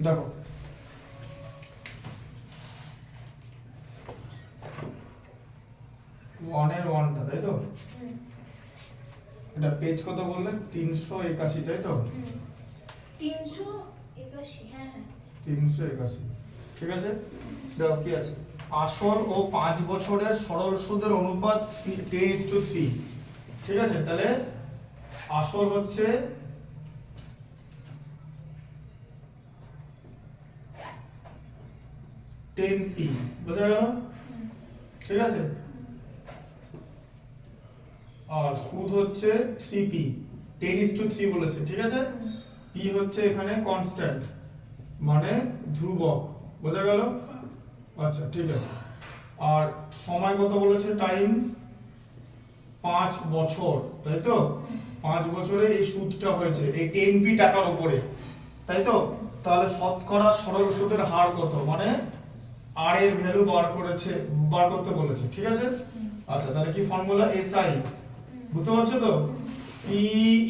দেখো ওয়ানের ওয়ানটা, তাই তো? এটা পেজ কত বললে? 381, তাই তো? 381, হ্যাঁ হ্যাঁ 381, ঠিক আছে। দেখো কি আছে, আসল ও 5 বছরের সরল সুদের অনুপাত 10:3, ঠিক আছে। তাহলে আসল হচ্ছে 10p, বোঝা গেল? ঠিক আছে। আর সুদ হচ্ছে 3p, 10:3 বলেছে, ঠিক আছে। p হচ্ছে এখানে কনস্ট্যান্ট, মানে ধ্রুবক, বোঝা গেল? আচ্ছা ঠিক আছে। আর সময় কত বলেছে? টাইম 5 বছর, তাই তো? 5 বছরে এই সুদটা হয়েছে এই 10p টাকার উপরে, তাই তো? তাহলে শতকরা সরল সুদের হার কত, মানে আর এর ভ্যালু বার করতে বলেছে, ঠিক আছে। আচ্ছা তাহলে কি ফর্মুলা? SI, বুঝতে পারছো তো? P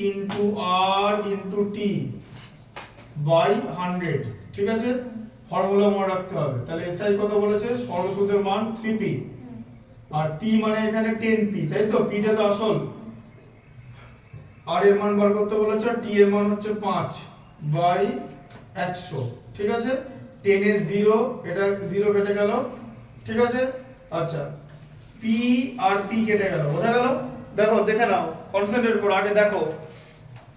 into R into T by 100, ঠিক আছে। ফর্মুলা মনে রাখতে হবে। তাহলে SI কত বলেছে? সরল সুদের মান 3p, আর P মানে এখানে 10p, তাই তো? P টা তো আসল, R এর মান বার করতে বলেছে, T এর মান হচ্ছে 5 বাই 100, ঠিক আছে। 10 এর 0, এটা 0 কেটে গেল, ঠিক আছে। আচ্ছা P আর P কেটে গেল, বোঝা গেল? দেখো দেখে নাও, কনসেন্ট্রেট করো, আগে দেখো,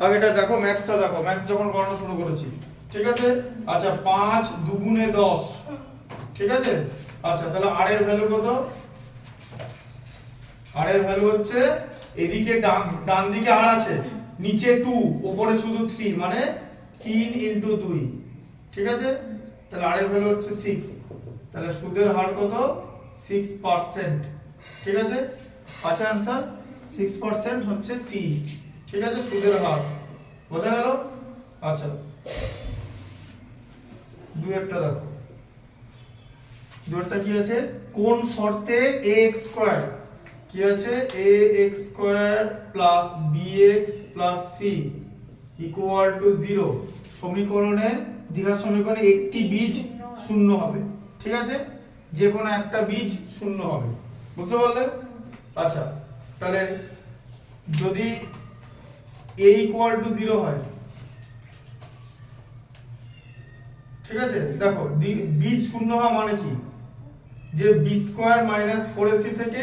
আগেটা দেখো, ম্যাথসটা দেখো, ম্যাথস যখন করানো শুরু করেছি, ঠিক আছে। আচ্ছা 5 দুগুণে 10, ঠিক আছে। আচ্ছা তাহলে আর এর ভ্যালু কত? আর এর ভ্যালু হচ্ছে, এদিকে ডান দিকে আর আছে, নিচে 2, উপরে শুধু 3, মানে 3 ইনটু 2, ঠিক আছে। তাহলে আর এর ভ্যালু হচ্ছে 6, তাহলে সুদের হার কত? 6%, ঠিক আছে। আচ্ছা आंसर 6% হচ্ছে সি, ঠিক আছে, সুদের হার, বোঝা গেল? আচ্ছা দুইটা দেখো, দুইটা কি আছে? কোন শর্তে ax² কি আছে? ax² plus bx plus c equal to 0 সমীকরণের দ্বিঘাত সমীকরণে একটি বীজ শূন্য হবে, ঠিক আছে। যে কোনো একটা বীজ শূন্য হবে, বুঝতে পারলে? আচ্ছা তাহলে যদি a ইকুয়াল টু 0 হয়, ঠিক আছে। দেখো বীজ শূন্য হওয়া মানে কি? যে b² - 4ac থেকে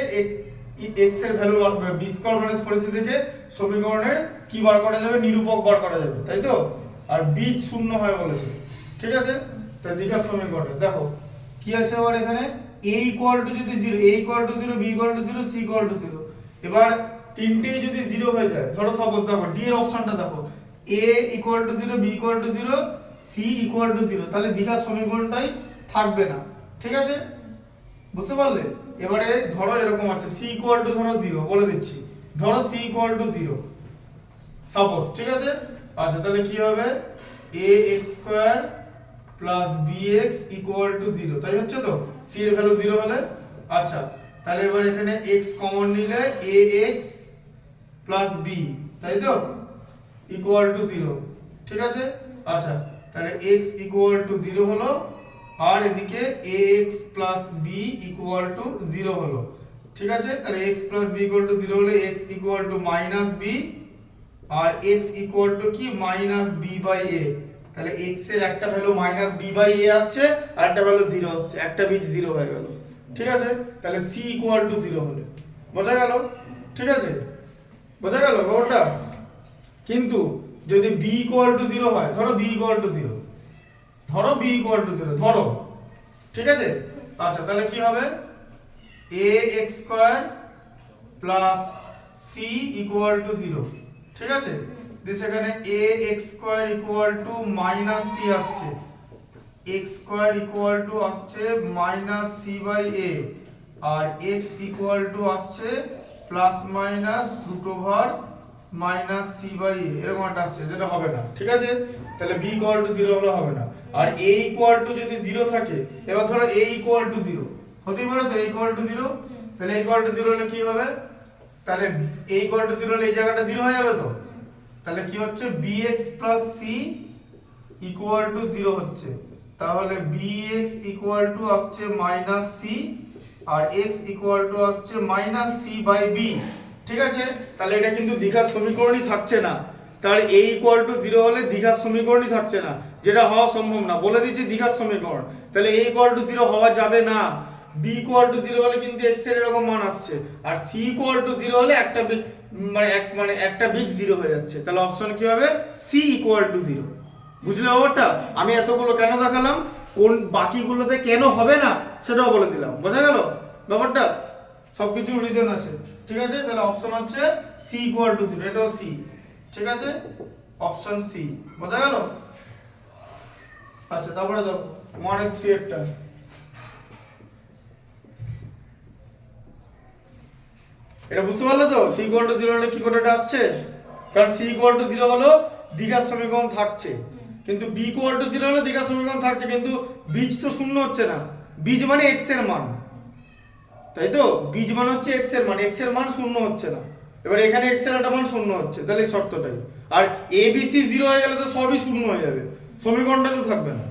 x এর ভ্যালু b² - 4ac থেকে সমীকরণের কি বার করা যাবে? নিরূপক বার করা যাবে, তাই তো? আর বীজ শূন্য হয় বলেছে, ঠিক আছে। তাই দ্বিঘাত সমীকরণে দেখো কি আছে আবার এখানে, a ইকুয়াল টু যদি 0, a equal to 0, b equal to 0, c equal to 0, এবার তিনটেই যদি 0 হয়ে যায়, ধরো সাপোজ দেখো d এর অপশনটা দেখো, a equal to 0, b equal to 0, c equal to 0, তাহলে দ্বিঘাত সমীকরণটাই থাকবে না, ঠিক আছে, বুঝতে পারলে? এবারে ধরো এরকম আছে, c ইকুয়াল টু ধরো 0, বলে দিচ্ছি, ধরো c ইকুয়াল টু 0 সাপোজ, ঠিক আছে। আচ্ছা তাহলে কি হবে? ax² plus bx equal to 0, তাই হচ্ছে তো? c এর ভ্যালু 0 হলে, আচ্ছা তাহলে এবার এখানে x কমন নিলে ax প্লাস b, তাই তো, ইকুয়াল টু 0, ঠিক আছে। আচ্ছা তাহলে x ইকুয়াল টু 0 হলো, আর এদিকে ax plus b equal to 0 হলো, ঠিক আছে। তাহলে x plus b equal to 0 হলে x equal to minus b, আর x ইকুয়াল টু কি? Minus b by a। তাহলে x এর একটা value minus b by a আসছে, আর একটা ভ্যালু 0 আসছে, একটা বীজ 0 হয়ে গেল, ঠিক আছে। তাহলে c ইকুয়াল টু 0 হলো, বোঝা গেল? ঠিক আছে, বোঝা গেল ব্যাপারটা? কিন্তু যদি b ইকুয়াল টু 0 হয়, ধরো b ইকুয়াল টু 0, ধরো b ইকুয়াল টু 0, ধরো, ঠিক আছে। আচ্ছা তাহলে কি হবে? ax² plus c equal to 0, ঠিক আছে। দিস এখানে ax² equal to minus c আসছে, x² ইকুয়াল টু আসছে মাইনাস c বাই a, আর x ইকুয়াল টু আসছে plus minus root over minus c by a, এরকম একটা আসছে, যেটা হবে না, ঠিক আছে। তাহলে b ইকুয়াল টু 0 হলে হবে না। আর a ইকুয়াল টু যদি 0 থাকে, এবার ধরো a ইকুয়াল টু 0 হতেই পারে তো, a ইকুয়াল টু 0, তাহলে a ইকুয়াল টু 0 হলে কি হবে? তাহলে a ইকুয়াল টু 0 হলে এই জায়গাটা 0 হয়ে যাবে তো, তাহলে কি হচ্ছে? bx plus c equal to 0 হচ্ছে, তাহলে bx ইকুয়াল টু আসছে মাইনাস সি আর x ইকুয়াল টু আসছে মাইনাস সি বাই বি। ঠিক আছে, তাহলে এটা কিন্তু দ্বিঘাত সমীকরণই থাকছে না। তাহলে a ইকুয়াল টু 0 হলে দ্বিঘাত সমীকরণই থাকছে না, যেটা হওয়া সম্ভব না, বলে দিচ্ছি দ্বিঘাত সমীকরণ। তাহলে a ইকুয়াল টু 0 হওয়া যাবে না। b ইকুয়াল টু 0 হলে কিন্তু x এর এরকম মান আসছে, আর c ইকুয়াল টু 0 হলে একটা একটা বিগ 0 হয়ে যাচ্ছে। তাহলে অপশন কি হবে? c equal to 0। বুঝলে ব্যাপারটা? আমি এতগুলো কেন দেখালাম, কোন বাকিগুলোতে কেন হবে না সেটাও বলে দিলাম। বোঝা গেল ব্যাপারটা? সবকিছু রিজন আছে। ঠিক আছে, তাহলে অপশন হচ্ছে c ইকুয়াল টু 0, এটাও c। ঠিক আছে, অপশন c। বোঝা গেল? আচ্ছা, তারপরে দেখো 1 এর 3 এরটা। এটা বুঝতে পারলে তো c ইকুয়াল টু 0 হলে কি করে এটা আসছে? কারণ c ইকুয়াল টু 0 হলো দ্বিঘাত সমীকরণ থাকছে, কিন্তু b ইকুয়াল টু 0 হলে দ্বিঘাত সমীকরণ থাকছে, কিন্তু বীজ তো শূন্য হচ্ছে না। বীজ মানে x এর মান, তাই তো? বীজ মান হচ্ছে x এর মান, x এর মান শূন্য হচ্ছে না। এবার এখানে x এর একটা মান শূন্য হচ্ছে, তাহলে এই শর্তটাই। আর a b c 0 হয়ে গেলে তো সবই শূন্য হয়ে যাবে, সমীকরণটা তো থাকবে না।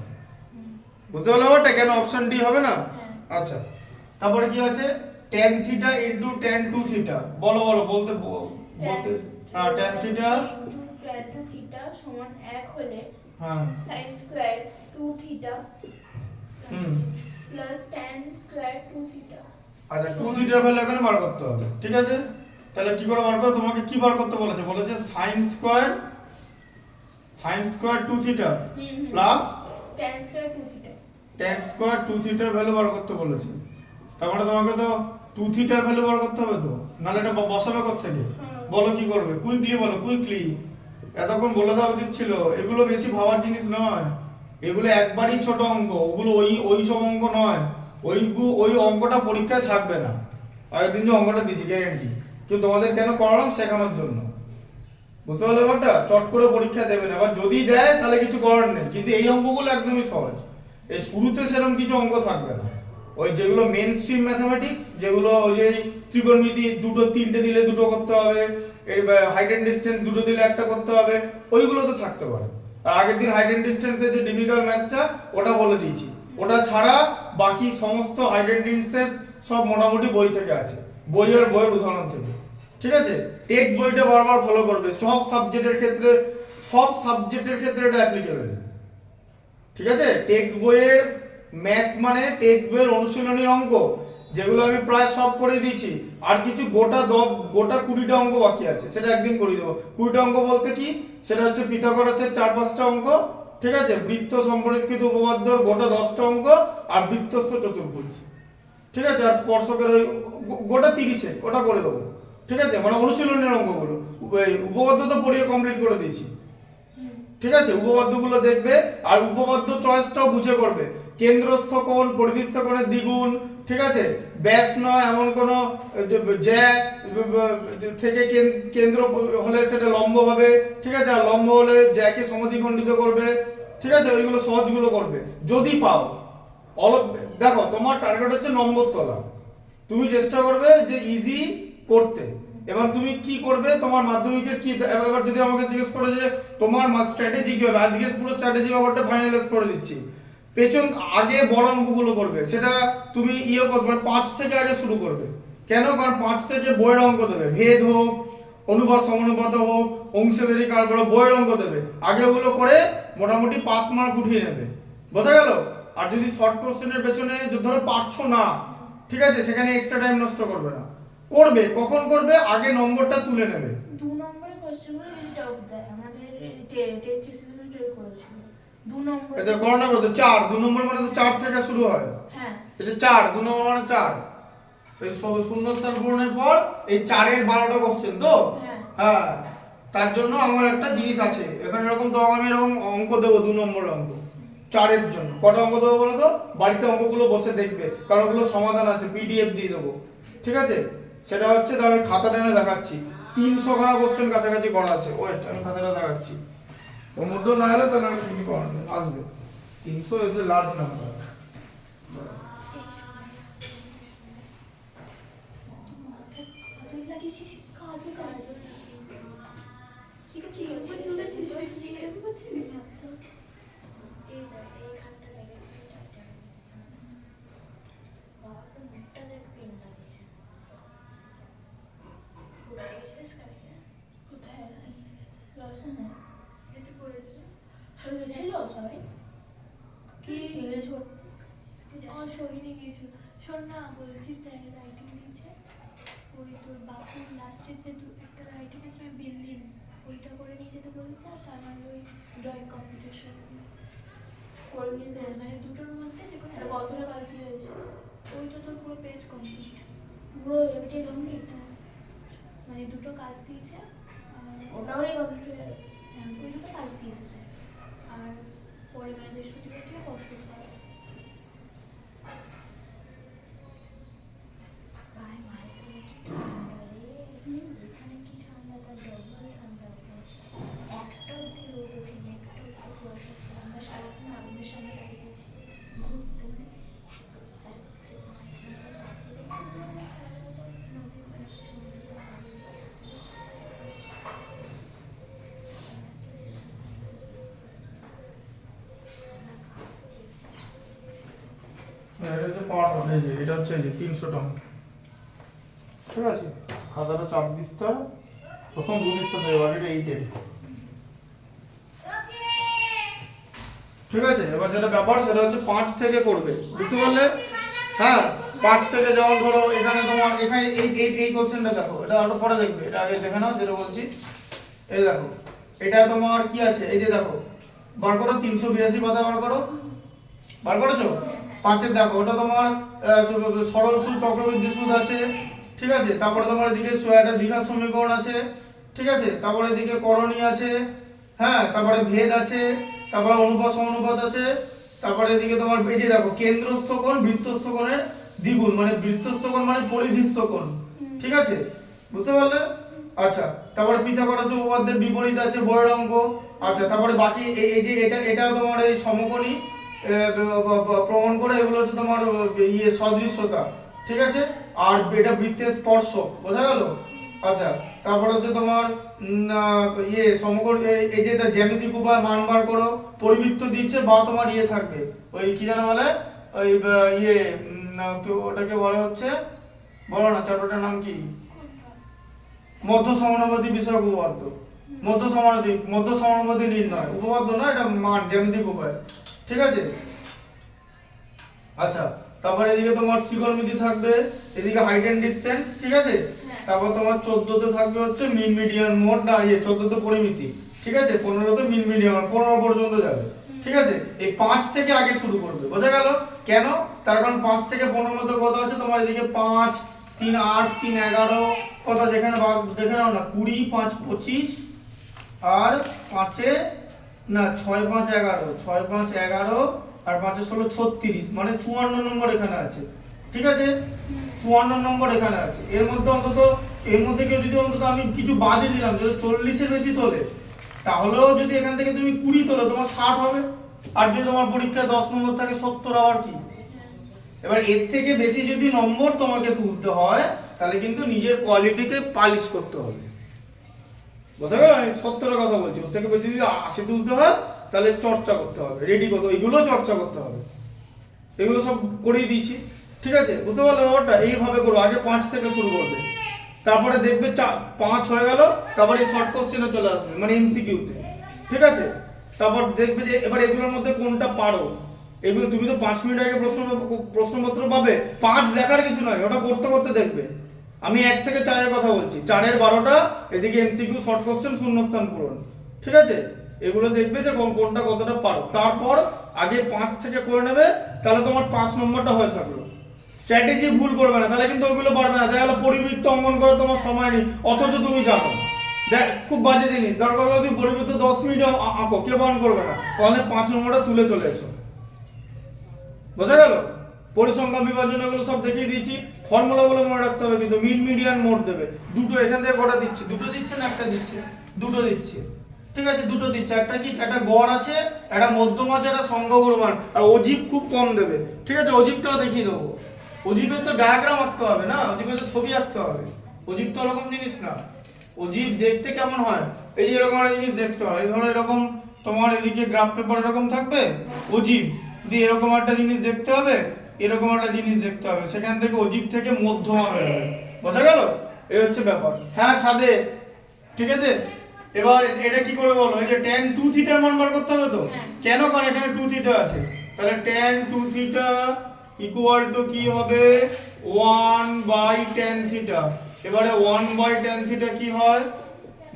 বুঝতে পারলে ওটা কেন অপশন ডি হবে না? আচ্ছা, তারপরে কি আছে? tan theta into tan 2 theta. বলো বলো, বলতে হ্যাঁ, tan theta into tan 2 theta সমান 1 হলে হ্যাঁ sin square 2 theta plus tan square 2 theta. আচ্ছা, 2 থিটার ভ্যালু এখানে বার করতে হবে। ঠিক আছে, তাহলে কি করে বার করব? তোমাকে কি বার করতে বলেছে? বলেছে sin square 2 theta plus tan square 2 theta. tan square 2 থিটার ভ্যালু বার করতে বলেছে। তার মানে তোমাকে তো 2 থিটার ভ্যালু বার করতে হবে তো, নাহলে এটা বসাবে কোথা থেকে? বলো কি করবে? কুইকলি বলো, কুইকলি। এতক্ষণ বলে দেওয়া উচিত ছিল। এগুলো বেশি ভাবার জিনিস নয়, এগুলো একবারই ছোট অঙ্ক, ওগুলো ওই সব অঙ্ক নয়। ওই অঙ্কটা পরীক্ষায় থাকবে না। আগের দিন যে অঙ্কটা দিয়েছি গ্যারান্টি, কিন্তু তোমাদের কেন করালাম? শেখানোর জন্য। বুঝতে পারলে ব্যাপারটা? চট করে পরীক্ষা দেবে না, আবার যদি দেয় তাহলে কিছু করার নেই। কিন্তু এই অঙ্কগুলো একদমই সহজ, এই শুরুতে সেরকম কিছু অঙ্ক থাকবে না। ওই যেগুলো মেন স্ট্রিম ম্যাথমেটিক্স, যেগুলো ওই যে ত্রিকোণমিতি দুটো তিনটে দিলে দুটো করতে হবে, এর হাইট এন্ড ডিসটেন্স দুটো দিলে একটা করতে হবে, ওইগুলো তো থাকতে পারে। আর আগের দিন হাইট এন্ড ডিসটেন্সের যে ডিফিকাল্ট ম্যাথসটা ওটা বলে দিয়েছি, ওটা ছাড়া বাকি সমস্ত হাইট এন্ড ডিসটেন্স সব মোটামুটি বই থেকে আছে, বইয়ের উদাহরণ থেকে। ঠিক আছে, টেক্সট বইটা বারবার ফলো করবে, সব সাবজেক্টের ক্ষেত্রে এটা অ্যাপ্লিকেবল। ঠিক আছে, টেক্সট বইয়ের ম্যাথ মানে টেক্সট বইয়ের অনুশীলনী অঙ্ক, যেগুলো আমি প্রায় সব করে দিয়েছি। আর কিছু গোটা 20টা অঙ্ক বাকি আছে, সেটা একদিন করে দেবো। 20টা অঙ্ক বলতে কি? সেটা হচ্ছে পিথাগোরাসের 4-5টা অঙ্ক, ঠিক আছে, বৃত্ত সম্পর্কিত উপপাদ্যর গোটা 10টা অঙ্ক, আর বৃত্তস্থ চতুর্ভুজ, ঠিক আছে, আর স্পর্শকের ওই গোটা 30 ওটা করে দেবো। ঠিক আছে, মানে অনুশীলনের অঙ্কগুলো। উপপাদ্য তো পড়িয়ে কমপ্লিট করে দিয়েছি। ঠিক আছে, উপপাদ্যগুলো দেখবে, আর উপপাদ্য চয়েসটাও বুঝে করবে। কেন্দ্রস্থ কোণ পরিধিস্থ কোণের দ্বিগুণ, ঠিক আছে, ব্যাস নয় এমন কোন জ্যা থেকে কেন্দ্র হলে সেটা লম্ব হবে, ঠিক আছে, আর লম্ব হলে জ্যাকে সমদ্বিখণ্ডিত করবে। ঠিক আছে, ওইগুলো সহজগুলো করবে যদি পাও। দেখো, তোমার টার্গেট হচ্ছে নম্বর তোলা, তুমি চেষ্টা করবে যে ইজি করতে। এবার তুমি কি করবে? তোমার মাধ্যমিকের কি, এবার যদি আমাকে জিজ্ঞেস করে যে তোমার স্ট্র্যাটেজি কি হবে, আজকে পুরো স্ট্র্যাটেজি ব্যাপারটা ফাইনালাইজ করে দিচ্ছি। আগে বড় অঙ্কগুলো করবে, সেটা তুমি করবে 5 থেকে আগে শুরু করবে। কেন? কারণ 5 থেকে বইয়ের অঙ্ক দেবে, ভেদ হোক, অনুপাত সমানুপাত হোক, অংশীদারি কারবার, বইয়ের অঙ্ক দেবে। আগে ওগুলো করে মোটামুটি পাস মার্ক উঠিয়ে নেবে। বোঝা গেল? আর যদি শর্ট কোশ্চেনের পেছনে ধরো পারছো না, ঠিক আছে, সেখানে এক্সট্রা টাইম নষ্ট করবে না। করবে কখন করবে? আগে নম্বরটা তুলে নেবে। 2 নম্বরের কোশ্চেনগুলো বেশি টাফ দেয়, আমাদের টেস্ট সিজনে ট্রাই করেছিল 2 নম্বর। এটা করোনা বলতে 4, 2 নম্বর মানে তো 4 থেকে শুরু হয়। হ্যাঁ, এটা 4, 2 নম্বর মানে 4। এই শূন্যস্থান পূরণের পর এই 4 এর 12টা কোশ্চেন তো। হ্যাঁ, তার জন্য আমার একটা জিনিস আছে এখানে, এরকম তো আমি এরকম অঙ্ক দেবো, 2 নম্বরের অঙ্ক 4 এর জন্য। কটা অঙ্ক দেবো বলো তো? বাড়িতে অঙ্কগুলো বসে দেখবে, কারণ ওগুলো সমাধান আছে, পিডিএফ দিয়ে দেবো। ঠিক আছে, সেটা হচ্ছে, তো আমি খাতা টেনে দেখাচ্ছি, 300 খানা কোশ্চেন কাছাকাছি করা আছে। ওয়েট, আমি খাতাটা দেখাচ্ছি। ওর মধ্যে না হলে তাহলে আমি কিছু করার নেই, আসবে। 300 ইজ এ লার্জ নাম্বার। ছিল সবাই কি ইংলিশ পড়তে? সোহিনী গিয়েছিল। শোন না, বলছি স্যার রাইটিং দিয়েছে, ওই তোর বাপুর লাস্টের যে একটা রাইটিং আছে ওই বিল্ডিং, ওইটা করে নিয়ে যেতে বলেছে। আর তার মানে ওই ড্রয়িং কম্পিটিশন করে নিতে মানে দুটোর মধ্যে যে কোনো আর বছরে কাল কি হয়েছে? ওই তো তোর পুরো পেজ কমপ্লিট, পুরো এমটি কমপ্লিট? মানে দুটো কাজ দিয়েছে। আর ওটাও কমপ্লিট হয়ে যাবে। ওই দুটো কাজ দিয়েছে স্যার। আর পরে মানে বৃহস্পতিবার থেকে পরশুর পর ভাই মায়ের থেকে কি ঠান্ডা রে, এখানে কি ঠান্ডা, তার ডবল ঠান্ডা। একটা অব্দি রোদ ওঠেনি, একটা অব্দি কুয়াশা ছিল। আমরা সারাক্ষণ আগুনের সামনে দাঁড়িয়ে গেছি ঘুরতে, মানে এত আর হচ্ছে মাঝখানে আবার চারদিকে নদী মানে সমুদ্র এটা হচ্ছে পাওয়ার হবে, এই যে এটা হচ্ছে এই যে 300 টাকা, ঠিক আছে। খাতাটা চাপ দিস, তার প্রথম 2 দিস্তা দেবে, বাকিটা 8 এর, ঠিক আছে। এবার যেটা ব্যাপার সেটা হচ্ছে 5 থেকে করবে, বুঝতে পারলে? হ্যাঁ, 5 থেকে যেমন ধরো এখানে তোমার এখানে এই কোশ্চেনটা দেখো, এটা আরো পরে দেখবে, এটা আগে দেখে নাও যেটা বলছি। এই দেখো, এটা তোমার কি আছে, এই যে দেখো, বার করো 382 পাতা বার করো, বার করেছো? 5 দেখো, ওটা তোমার সরল সুদ, চক্রবৃদ্ধি সুদ আছে, ঠিক আছে। তারপরে তোমার এদিকে একটা দ্বিঘাত সমীকরণ আছে, ঠিক আছে। তারপরে এদিকে করণী আছে, হ্যাঁ, তারপরে ভেদ আছে, তারপরে অনুপাত সমানুপাত আছে, তারপরে এদিকে তোমার এই যে দেখো কেন্দ্রস্থ কোণ বৃত্তস্থ কোণের দ্বিগুণ, মানে বৃত্তস্থ কোণ মানে পরিধিস্থ কোণ, ঠিক আছে, বুঝতে পারলে? আচ্ছা, তারপরে পিথাগোরাস উপপাদ্যের বিপরীত আছে, বয়ের অঙ্ক। আচ্ছা, তারপরে বাকি এই যে এটা তোমার এই সমকোণী প্রমাণ করে, এগুলো হচ্ছে তোমার সদৃশ্যতা, ঠিক আছে। আর এটা বৃত্তের স্পর্শ, বোঝা গেল? আচ্ছা, তারপরে হচ্ছে তোমার সমকোণ, এই যে জ্যামিতিক উপায় মান বার করো, পরিবৃত্ত দিচ্ছে বা তোমার থাকবে ওই কি জানো বলে, ওই তো ওটাকে বলা হচ্ছে, বলো না চ্যাপ্টারটার নাম কি? মধ্য সমানুপাতি বিষয়ক উপপাদ্য, মধ্য সমানুপাতি নির্ণয় উপপাদ্য না, এটা মান জ্যামিতিক উপায়, ঠিক আছে। আচ্ছা, তারপরে এদিকে তোমার ত্রিকোণমিতি থাকবে, এদিকে হাইট এন্ড ডিসটেন্স, ঠিক আছে। তারপর তোমার 14 তে থাকবে হচ্ছে মিন মিডিয়ান মোড, না 14 তে পরিমিতি, ঠিক আছে। 15 তে মিন মিডিয়ান, 15 পর্যন্ত যাবে, ঠিক আছে। এই 5 থেকে আগে শুরু করবে, বোঝা গেল? কেন? তার কারণ 5 থেকে 15 মধ্যে কত আছে তোমার, এদিকে 5 3 8 3 11 কত, যেখানে দেখে নাও না, 20 5 25 আর 5 এ না 6 5 11, 6 5 11 আর 5 এ 16 36, মানে 54 নম্বর এখানে আছে, ঠিক আছে। 54 নম্বর এখানে আছে। এর মধ্যে অন্তত, এর মধ্যে কেউ যদি অন্তত আমি কিছু বাদই দিলাম, যদি 40 এর বেশি তোলে, তাহলেও যদি এখান থেকে তুমি 20 তোলো, তোমার 60 হবে। আর যদি তোমার পরীক্ষায় 10 নম্বর থাকে 70, আবার কি? এবার এর থেকে বেশি যদি নম্বর তোমাকে তুলতে হয়, তাহলে কিন্তু নিজের কোয়ালিটিকে পালিশ করতে হবে, বুঝা গেল? আমি 70 এর কথা বলছি। ওর থেকে বেশি যদি 80 তুলতে হয়, তাহলে চর্চা করতে হবে, রেডি করতে হবে, এগুলো চর্চা করতে হবে। এগুলো সব করেই দিয়েছি, ঠিক আছে, বুঝতে পারলে ব্যাপারটা? এইভাবে করো, আগে 5 থেকে শুরু করবে, তারপরে দেখবে 5 হয়ে গেল, তারপরে এই শর্ট কোশ্চেনে চলে আসবে, মানে এমসিকিউতে, ঠিক আছে। তারপর দেখবে যে এবার এগুলোর মধ্যে কোনটা পারো। এগুলো তুমি তো 5 মিনিট আগে প্রশ্নপত্র পাবে, 5 দেখার কিছু নয়, ওটা করতে করতে দেখবে। আমি 1 থেকে 4 এর কথা বলছি, 4 এর 12টা, এদিকে এমসিকিউ শর্ট কোশ্চেন শূন্যস্থান পূরণ, ঠিক আছে। এগুলো দেখবে যে কোনটা কতটা পারো, তারপর আগে 5 থেকে করে নেবে, তাহলে তোমার 5 নম্বরটা হয়ে থাকলো। স্ট্র্যাটেজি ভুল করবে না, তাহলে কিন্তু ওইগুলো পারবে না। দেখা গেলো পরিবৃত্ত অঙ্কন করে তোমার সময় নেই, অথচ তুমি জানো। দেখ, খুব বাজে জিনিস, দরকার হলে তুমি পরিবৃত্ত 10 মিনিট আঁকো, কেউ বারণ করবে না, তাহলে 5 নম্বরটা তুলে চলে এসো, বোঝা গেল? পরিসংখ্যান বিভাজন এগুলো সব দেখিয়ে দিয়েছি, ফর্মুলাগুলো মনে রাখতে হবে কিন্তু। মিন মিডিয়ান মোড দেবে দুটো, এখান থেকে কটা দিচ্ছে? দুটো দিচ্ছে না একটা দিচ্ছে? দুটো দিচ্ছে, ঠিক আছে, দুটো দিচ্ছে। একটা কি, একটা গড় আছে, একটা মধ্যম আছে, একটা সংখ্যাগুরু মান, আর অজীব খুব কম দেবে, ঠিক আছে। অজীবটাও দেখিয়ে দেবো। অজীবের তো ডায়াগ্রাম আঁকতে হবে না, অজীবের তো ছবি আঁকতে হবে। অজীব তো এরকম জিনিস না। অজীব দেখতে কেমন হয়, এই যে এরকম একটা জিনিস দেখতে হয়, ধরো এরকম তোমার এদিকে গ্রাফ পেপার এরকম থাকবে, অজীব দিয়ে এরকম একটা জিনিস দেখতে হবে, এরকম একটা জিনিস দেখতে হবে, সেখান থেকে অজীব থেকে মধ্যমা বের হবে, বোঝা গেল? এই হচ্ছে ব্যাপার। হ্যাঁ, ছাদে, ঠিক আছে। এবার এটা কি করে বলো, এই যে tan 2 থিটার মান বার করতে হবে তো, হ্যাঁ। কেন, কারণ এখানে 2 থিটা আছে, তাহলে tan 2 থিটা ইকুয়াল টু কি হবে 1/tan থিটা। এবারে 1/tan থিটা কি হয়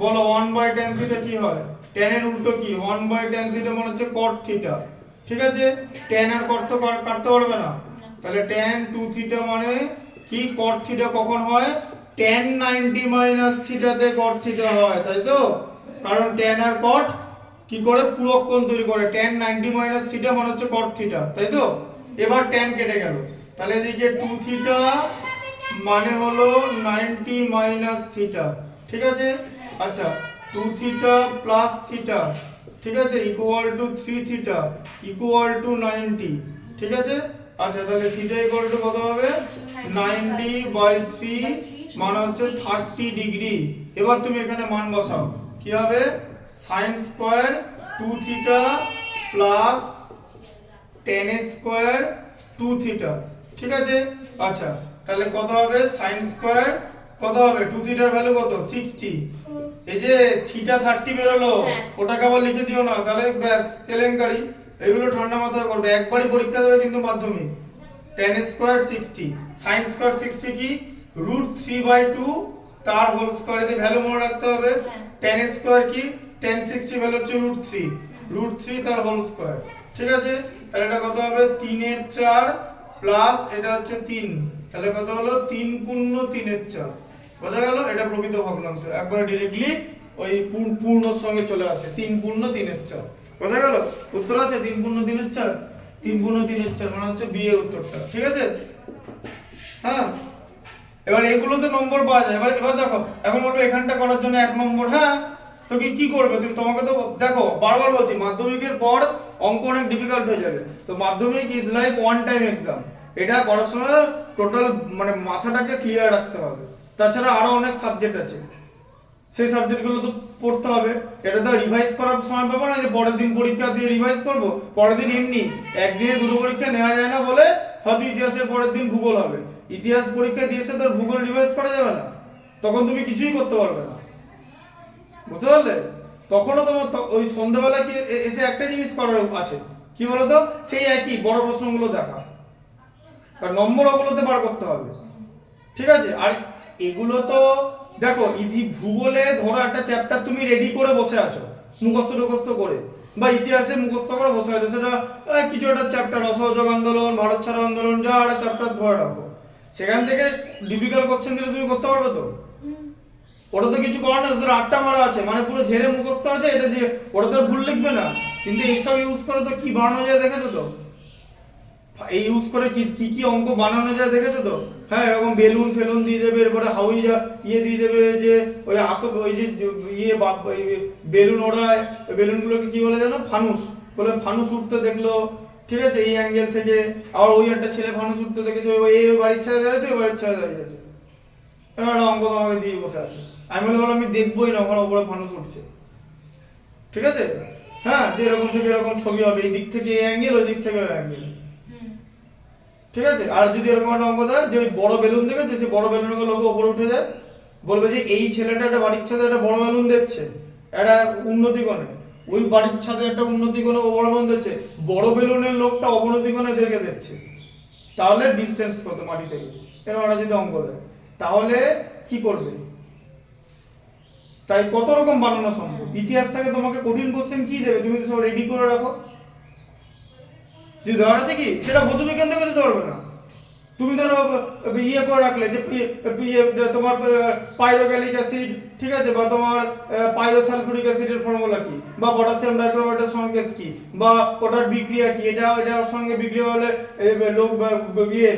বলো, 1/tan থিটা কি হয়, tan এর উল্টো কি, 1/tan থিটা মানে হচ্ছে cot থিটা, ঠিক আছে, tan আর cot তো কাটতে পারবে না, তাহলে tan 2 থিটা মানে কি cot থিটা কখন হয়, tan 90 মাইনাস থিটাতে cot থিটা হয়, তাই তো, কারণ tan আর cot কি করে পূরক কোণ তৈরি করে, tan 90 মাইনাস থিটা মানে হচ্ছে cot থিটা, তাই তো। এবার tan কেটে গেল, তাহলে এদিকে 2 থিটা মানে হলো 90 মাইনাস থিটা, ঠিক আছে, আচ্ছা 2 থিটা প্লাস থিটা, ঠিক আছে, equal to 3 theta equal to 90, ঠিক আছে, আচ্ছা তাহলে থিটা ইকুয়াল টু কত হবে 90/3 মানে হচ্ছে 30 ডিগ্রি। এবার তুমি এখানে মান বসাও, কি হবে sin square 2 theta plus tan square 2 theta, ঠিক আছে, আচ্ছা তাহলে কত হবে sin স্কয়ার কত হবে 2 থিটার ভ্যালু কত 60, এই যে থিটা 30 বের হলো, হ্যাঁ। ওটাকে আবার লিখে দিও না, তাহলে ব্যাস কেলেঙ্কারি, এগুলো ঠান্ডা মাথায় করবে, একবারই পরীক্ষা দেবে কিন্তু মাধ্যমিক। tan স্কয়ার 60 sin স্কয়ার 60 কি √3/2 তার হোল স্কয়ারে ভ্যালু মনে রাখতে হবে, tan স্কয়ার কি tan 60 ভ্যালু হচ্ছে √3 তার হোল স্কয়ার, ঠিক আছে, তাহলে এটা কত হবে 3 এর 4 প্লাস এটা হচ্ছে 3, তাহলে কত হলো 3 পূর্ণ 3 এর 4, বোঝা গেল, এটা প্রকৃত ভগ্নাংশ, একবার ডাইরেক্টলি ওই পূর্ণর সঙ্গে চলে আসে 3 পূর্ণ 3 এর 4, বোঝা গেল, উত্তর আছে 3 পূর্ণ 3 এর 4, 3 পূর্ণ 3 এর 4 মানে হচ্ছে বি এর উত্তরটা, ঠিক আছে, হ্যাঁ। এবার এগুলোতে নম্বর পাওয়া যায়, এবার দেখো এখন বলবো এখানটা করার জন্য 1 নম্বর, হ্যাঁ তো কি করবে তুমি, তোমাকে তো দেখো বারবার বলছি মাধ্যমিকের পর অঙ্ক অনেক ডিফিকাল্ট হয়ে যাবে, তো মাধ্যমিক is like one time exam, এটা করার সময় টোটাল মানে মাথাটাকে ক্লিয়ার রাখতে হবে, তাছাড়া আরো অনেক সাবজেক্ট আছে, সেই সাবজেক্টগুলো তো পড়তে হবে, এটা তো রিভাইজ করার সময় পাবো না যে পরের দিন পরীক্ষা দিয়ে রিভাইজ করব, পরের দিন এমনি একদিনে দুটো পরীক্ষা নেওয়া যায় না বলে হয়তো ইতিহাসের পরের দিন ভূগোল হবে, ইতিহাস পরীক্ষা দিয়েছে তোর ভূগোল রিভাইজ করা যাবে না, তখন তুমি কিছুই করতে পারবে না, বুঝতে পারলে, তখনও তোমার ওই সন্ধ্যাবেলা কি এসে একটা জিনিস করার আছে, কি বলতো সেই একই বড় প্রশ্নগুলো দেখা, কারণ নম্বর ওগুলোতে বার করতে হবে, ঠিক আছে, আর এগুলো তো দেখো ভূগোলে ধরো একটা চ্যাপ্টার তুমি রেডি করে বসে আছো মুখস্থ করে, বা ইতিহাসে মুখস্থ করে বসে আছো, সেটা কিছু একটা চ্যাপ্টার অসহযোগ আন্দোলন, ভারত ছাড়ো আন্দোলন, যা একটা চ্যাপ্টার ধরে রাখো, সেখান থেকে ডিফিকাল্ট কোশ্চেন দিলে তুমি করতে পারবে তো, ওটা তো কিছু করার না, তোর 8টা মারা আছে মানে পুরো ঝেড়ে মুখস্থ আছে, এটা যে ওটা তো ভুল লিখবে না, কিন্তু এইসব ইউজ করে তো কি বানানো যায় দেখেছো তো, এই ইউজ করে কি অঙ্ক বানানো যায় দেখেছো তো, হ্যাঁ এরকম বেলুন ফেলুন দিয়ে দেবে, এরপরে হাউই দিয়ে দেবে, যে ওই ওই যে ইয়ে বেলুন ওড়ায়, ওই বেলুনগুলোকে কি বলে জানো ফানুস বলে, ফানুস উঠতে দেখলো, ঠিক আছে, এই অ্যাঙ্গেল থেকে, আবার ওই একটা ছেলে ফানুস উঠতে দেখেছে, এই বাড়ির ছাদে দাঁড়িয়েছে, ওই বাড়ির ছাদে দাঁড়িয়েছে, একটা অঙ্ক তোমাকে দিয়ে বসে আছে, আমি বলে আমি দেখবোই না ওখানে ওপরে ফানুস উঠছে, ঠিক আছে, হ্যাঁ যে এরকম থেকে এরকম ছবি হবে, এই দিক থেকে এই অ্যাঙ্গেল, ওই দিক থেকে ওই অ্যাঙ্গেল, ঠিক আছে, আর যদি এরকম একটা অঙ্ক দেয় যে বড় বেলুন দেখেছে, সেই বড় বেলুনগুলো লোক উপরে উঠে যায়, বলবে যে এই ছেলেটা একটা বাড়ির ছাদে একটা বড় বেলুন দেখছে, একটা উন্নতি কোণে, ওই বাড়ির ছাদে একটা উন্নতি কোণে বড় বেলুন দেখছে, বড় বেলুনের লোকটা অবনতি কোণে দেখছে, তাহলে ডিসটেন্স কত মাটি থেকে, এরকম একটা যদি অঙ্ক দেয়, তাহলে কি করবে, তাই কত রকম বানানো সম্ভব, ইতিহাস থেকে তোমাকে কঠিন কোশ্চেন কি দেবে, তুমি তো সব রেডি করে রাখো, যদি দেওয়ার আছে কি সেটা ভৌতবিজ্ঞান থেকে দিতে পারবে না, তুমি ধরো ইয়ে করে রাখলে যে তোমার পাইরোগ্যালিক অ্যাসিড, ঠিক আছে, বা তোমার পাইরোসালফুরিক অ্যাসিডের ফর্মুলা কি, বা পটাশিয়াম ডাইক্রোমেটের সংকেত কি, বা ওটার বিক্রিয়া কি, এটার সঙ্গে বিক্রিয়া হলে লোক ইয়ে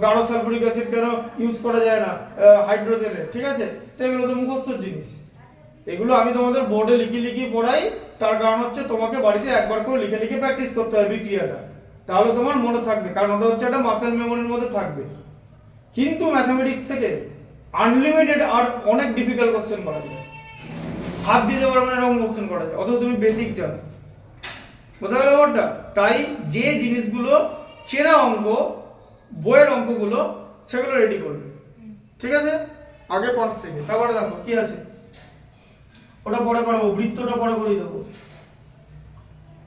গাঢ় সালফুরিক অ্যাসিড কেন ইউজ করা যায় না হাইড্রোজেনে, ঠিক আছে, তো এগুলো তো মুখস্থ জিনিস, এগুলো আমি তোমাদের বোর্ডে লিখে পড়াই, তার কারণ হচ্ছে তোমাকে বাড়িতে একবার করে লিখে প্র্যাকটিস করতে হবে বিক্রিয়াটা, তাহলে তোমার মনে থাকবে, কারণ ওটা হচ্ছে একটা মাসেল মেমোরির মধ্যে থাকবে, কিন্তু ম্যাথমেটিক্স থেকে আনলিমিটেড আর অনেক ডিফিকাল্ট কোশ্চেন করা যায়, হাত দিতে পারবে না এরকম কোশ্চেন করা যায়, অথচ তুমি বেসিক জানো, বোঝা গেল ব্যাপারটা, তাই যে জিনিসগুলো চেনা অঙ্ক, বইয়ের অঙ্কগুলো সেগুলো রেডি করবে, ঠিক আছে, আগে 5 থেকে, তারপরে দেখো কি আছে, ওটা পরে করাবো, বৃত্তটা পরে করে দেবো।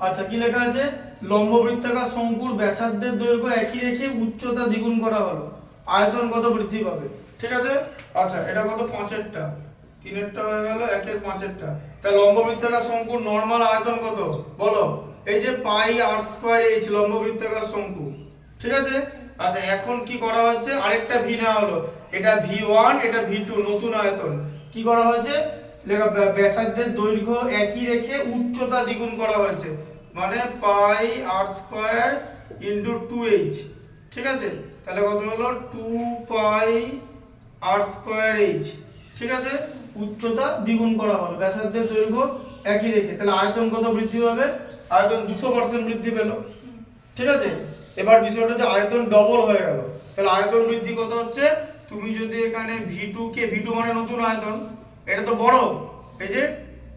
আচ্ছা কি লেখা আছে, লম্ব বৃত্তাকার শঙ্কুর ব্যাসার্ধের দৈর্ঘ্য একই রেখে উচ্চতা দ্বিগুণ করা হলো, আয়তন কত বৃদ্ধি পাবে। ঠিক আছে, আচ্ছা এটা কত 5-এরটা, 3-এরটা হয়ে গেল, 1-এর 5-এরটা। তাহলে লম্ব বৃত্তাকার শঙ্কুর নরমাল আয়তন কত বলো, এই যে পাই আর স্কয়ার এইচ লম্ব বৃত্তাকার শঙ্কু। ঠিক আছে, আচ্ছা এখন কি করা হয়েছে, আরেকটা ভি নেওয়া হলো, এটা V1 এটা V2, নতুন আয়তন কি করা হয়েছে, লেখা ব্যাসার্ধের দৈর্ঘ্য একই রেখে উচ্চতা দ্বিগুণ করা হয়েছে, মানে pi r square into 2h। ঠিক আছে, তাহলে কত হলো 2 পাই আর স্কয়ার h। ঠিক আছে, উচ্চতা দ্বিগুণ করা হলো, ব্যাসার্ধের দৈর্ঘ্য একই রেখে, তাহলে আয়তন কত বৃদ্ধি হবে, আয়তন 200% বৃদ্ধি পেল। ঠিক আছে, এবার বিষয়টা যে আয়তন ডবল হয়ে গেল, তাহলে আয়তন বৃদ্ধি কত হচ্ছে, তুমি যদি এখানে V2 কে, V2 মানে নতুন আয়তন, এটা তো বড়, এই যে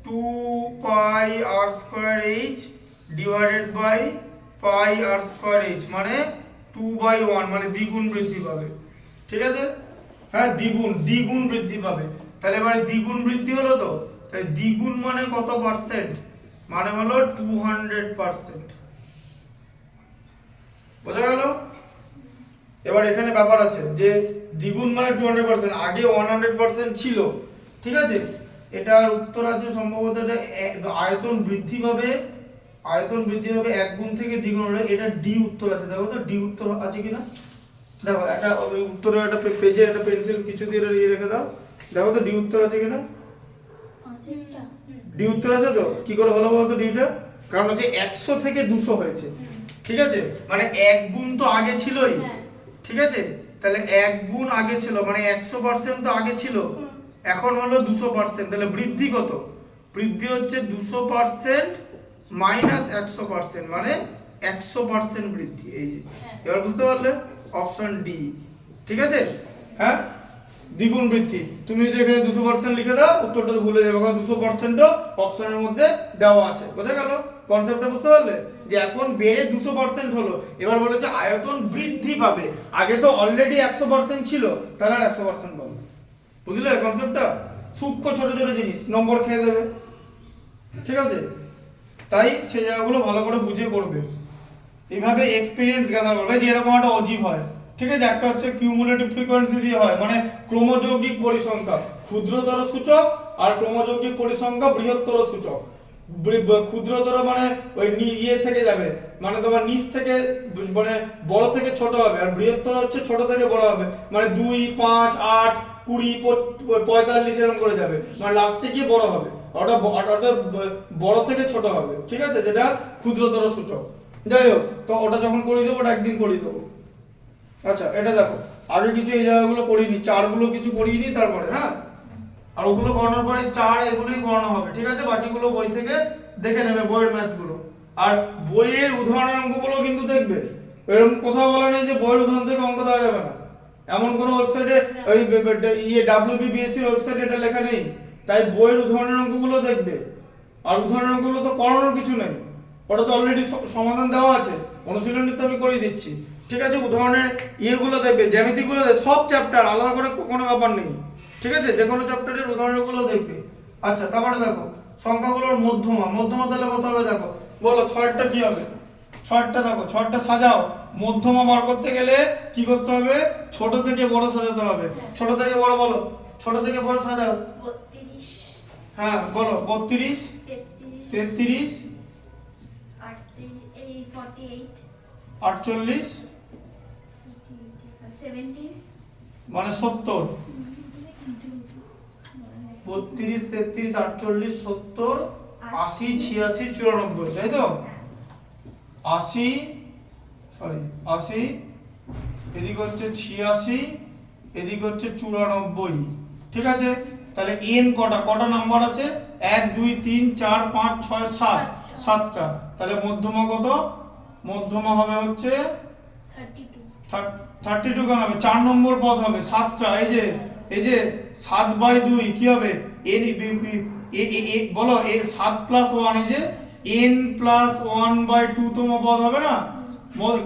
2 pi r square h divided by pi r square h মানে 2/1, মানে দ্বিগুণ বৃদ্ধি পাবে। ঠিক আছে, হ্যাঁ দ্বিগুণ বৃদ্ধি পাবে। তাহলে এবারে দ্বিগুণ বৃদ্ধি হলো তো, তাই দ্বিগুণ মানে কত পার্সেন্ট, মানে হলো 200%। বোঝা গেল। এবার এখানে ব্যাপার আছে যে দ্বিগুণ মানে 200%, আগে 100% ছিল। ঠিক আছে, এটার উত্তর আছে সম্ভবত এটা আয়তন বৃদ্ধি পাবে, আয়তন বৃদ্ধি পাবে 1 গুণ থেকে দ্বিগুণ হলে, এটা ডি উত্তর আছে। দেখো তো ডি উত্তর আছে কিনা, দেখো একটা ওই উত্তরের একটা পেজে একটা পেন্সিল কিছু দিয়ে রেখে দাও, দেখো তো ডি উত্তর আছে কিনা। ডি উত্তর আছে তো, কি করে হলো বলতো ডিটা, কারণ হচ্ছে 100 থেকে 200 হয়েছে। ঠিক আছে, মানে 1 গুণ তো আগে ছিলই। ঠিক আছে, তাহলে 1 গুণ আগে ছিল মানে 100% তো আগে ছিল, এখন হলো 200%, তাহলে বৃদ্ধি কত, বৃদ্ধি হচ্ছে 200% মাইনাস 100%, মানে 100% বৃদ্ধি। এই যে এবার বুঝতে পারলে, অপশন ডি। ঠিক আছে, হ্যাঁ দ্বিগুণ বৃদ্ধি, তুমি যদি এখানে 200% লিখে দাও উত্তরটা ভুলে যাবে, কারণ 200%ও অপশনের মধ্যে দেওয়া আছে। বোঝা গেল কনসেপ্টটা, বুঝতে পারলে যে এখন বেড়ে 200% হলো, এবার বলেছে আয়তন বৃদ্ধি পাবে, আগে তো অলরেডি 100% ছিল, তাহলে আর 100% পাবে। বুঝলে কনসেপ্টটা, সূক্ষ্ম ছোট ছোট জিনিস নম্বর খেয়ে দেবে। ঠিক আছে, তাই সেই জায়গাগুলো ভালো করে বুঝে করবে, এইভাবে এক্সপেরিয়েন্স গ্যাদার করবে। যে এরকম একটা অজীব হয়, ঠিক আছে, একটা হচ্ছে কিউমুলেটিভ ফ্রিকোয়েন্সি দিয়ে হয়, মানে ক্রমযৌগিক পরিসংখ্যা, ক্ষুদ্রতর সূচক আর ক্রমযৌগিক পরিসংখ্যা বৃহত্তর সূচক। ক্ষুদ্রতর মানে ওই ইয়ে থেকে যাবে, মানে তোমার নিচ থেকে মানে বড় থেকে ছোট হবে, আর বৃহত্তর হচ্ছে ছোট থেকে বড় হবে, মানে 2, 5, 8, 20, 45 এরকম করে যাবে, মানে লাস্টে গিয়ে বড় হবে, ওটা বড় থেকে ছোট হবে। ঠিক আছে, যেটা ক্ষুদ্রতর সূচক। যাই হোক, তো ওটা যখন করিয়ে দেবো, ওটা একদিন করিয়ে দেবো। আচ্ছা এটা দেখো, আগে কিছু এই জায়গাগুলো করিনি, চারগুলো কিছু করিনি, তারপরে হ্যাঁ, আর ওগুলো করানোর পরে চার এগুলোই করানো হবে। ঠিক আছে, বাকিগুলো বই থেকে দেখে নেবে, বইয়ের ম্যাথস গুলো, আর বইয়ের উদাহরণের অঙ্কগুলো কিন্তু দেখবে। এরকম কোথাও বলা নেই যে বইয়ের উদাহরণ থেকে অঙ্ক দেওয়া যাবে না, এমন কোনো ওয়েবসাইটে ওই WBBSC এর ওয়েবসাইটে এটা লেখা নেই। তাই বইয়ের উদাহরণের অঙ্কগুলো দেখবে, আর উদাহরণের অঙ্কগুলো তো করানোর কিছু নেই, ওটা তো অলরেডি সমাধান দেওয়া আছে, অনুশীলনী তো আমি করিয়ে দিচ্ছি। ঠিক আছে, উদাহরণের ইয়েগুলো দেখবে, জ্যামিতিগুলো দেখবে, সব চ্যাপ্টার আলাদা করে কোনো ব্যাপার নেই। ঠিক আছে, যে কোনো চ্যাপ্টারের উদাহরণগুলো দেখবে। আচ্ছা তারপরে দেখো সংখ্যাগুলোর মধ্যমা, মধ্যমা তাহলে কত হবে দেখো, বলো 6টা কি হবে, 6টা দেখো, 6টা সাজাও। মধ্যমা বার করতে গেলে কি করতে হবে, ছোট থেকে বড় সাজাতে হবে। ছোট থেকে বড় বলো, ছোট থেকে বড় সাজাও। 32, হ্যাঁ বলো, 32, 33, 48, 48, 70, মানে 70। 32, 33, 48, 70, 80, 86, 94, তাই তো? 80, সরি 80, এদিকে হচ্ছে 86, এদিকে হচ্ছে 94। ঠিক আছে, তাহলে n কটা নাম্বার আছে, 1, 2, 3, 4, 5, 6, 7, 7টা। তাহলে মধ্যমা কত, মধ্যমা হবে হচ্ছে 32 কেন হবে, 4 নম্বর পদ হবে, 7টা। এই যে 7/2 কি হবে, বলো 7 + 1, এই যে n + 1/2 তম পদ হবে না,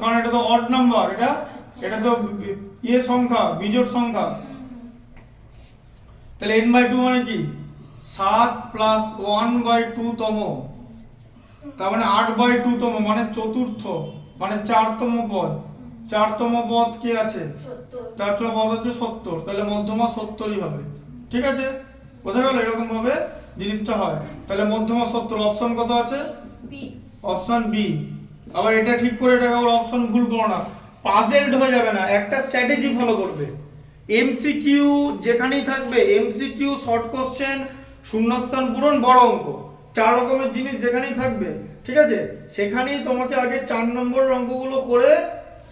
কারণ এটা তো অড নাম্বার, এটা তো সংখ্যা, বিজোড় সংখ্যা। তাহলে n/2 মানে কি 7 প্লাস 1/2 তম, তার মানে 8/2 তম, মানে চতুর্থ, মানে 4তম পদ। 4তম পদ কি আছে? 70 4তম পদ হচ্ছে 70, তাহলে মধ্যমা 70ই হবে। ঠিক আছে, বোঝা গেল? এরকম ভাবে জিনিসটা হয়। তাহলে মধ্যমা 70, অপশন কত আছে? বি। Option B. আবার এটা ঠিক করে এটা আবার অপশন ভুল করো না, পাজেলড হয়ে যাবে না, একটা স্ট্র্যাটেজি ফলো করবে। এমসিকিউ যেখানেই থাকবে, এমসিকিউ, শর্ট কোশ্চেন, শূন্যস্থান পূরণ, বড় অঙ্ক, 4 রকমের জিনিস যেখানেই থাকবে, ঠিক আছে, সেখানেই তোমাকে আগে 4 নম্বরের অঙ্কগুলো করে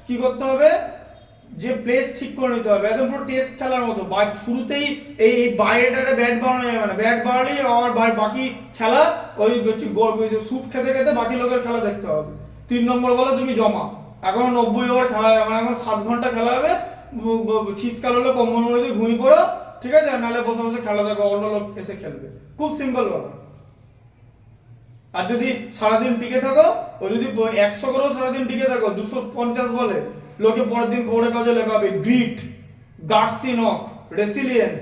কি করতে হবে, যে প্লেস ঠিক করে নিতে হবে, একদম পুরো টেস্ট খেলার মতো। শুরুতেই এই বাইরেটারে ব্যাট বাড়ানো যাবে না, ব্যাট বাড়ালেই আর বাকি খেলা ওই স্যুপ খেতে খেতে বাকি লোকের খেলা দেখতে হবে। 3 নম্বর বলে তুমি জমা, এখন 90 ওভার খেলা হবে, মানে এখন 7 ঘন্টা খেলা হবে। শীতকাল হলে কম্বল মুড়ি দিয়ে ঘুমিয়ে পড়ো, ঠিক আছে, আর নাহলে বসে বসে খেলা দেখো, অন্য লোক এসে খেলবে। খুব সিম্পল ব্যাপার। আর যদি সারাদিন টিকে থাকো, ও যদি 100 করেও সারাদিন টিকে থাকো, 250 বলে লোকে পরের দিন খবরের কাগজে লেখা হবে grit, guts in of, resilience,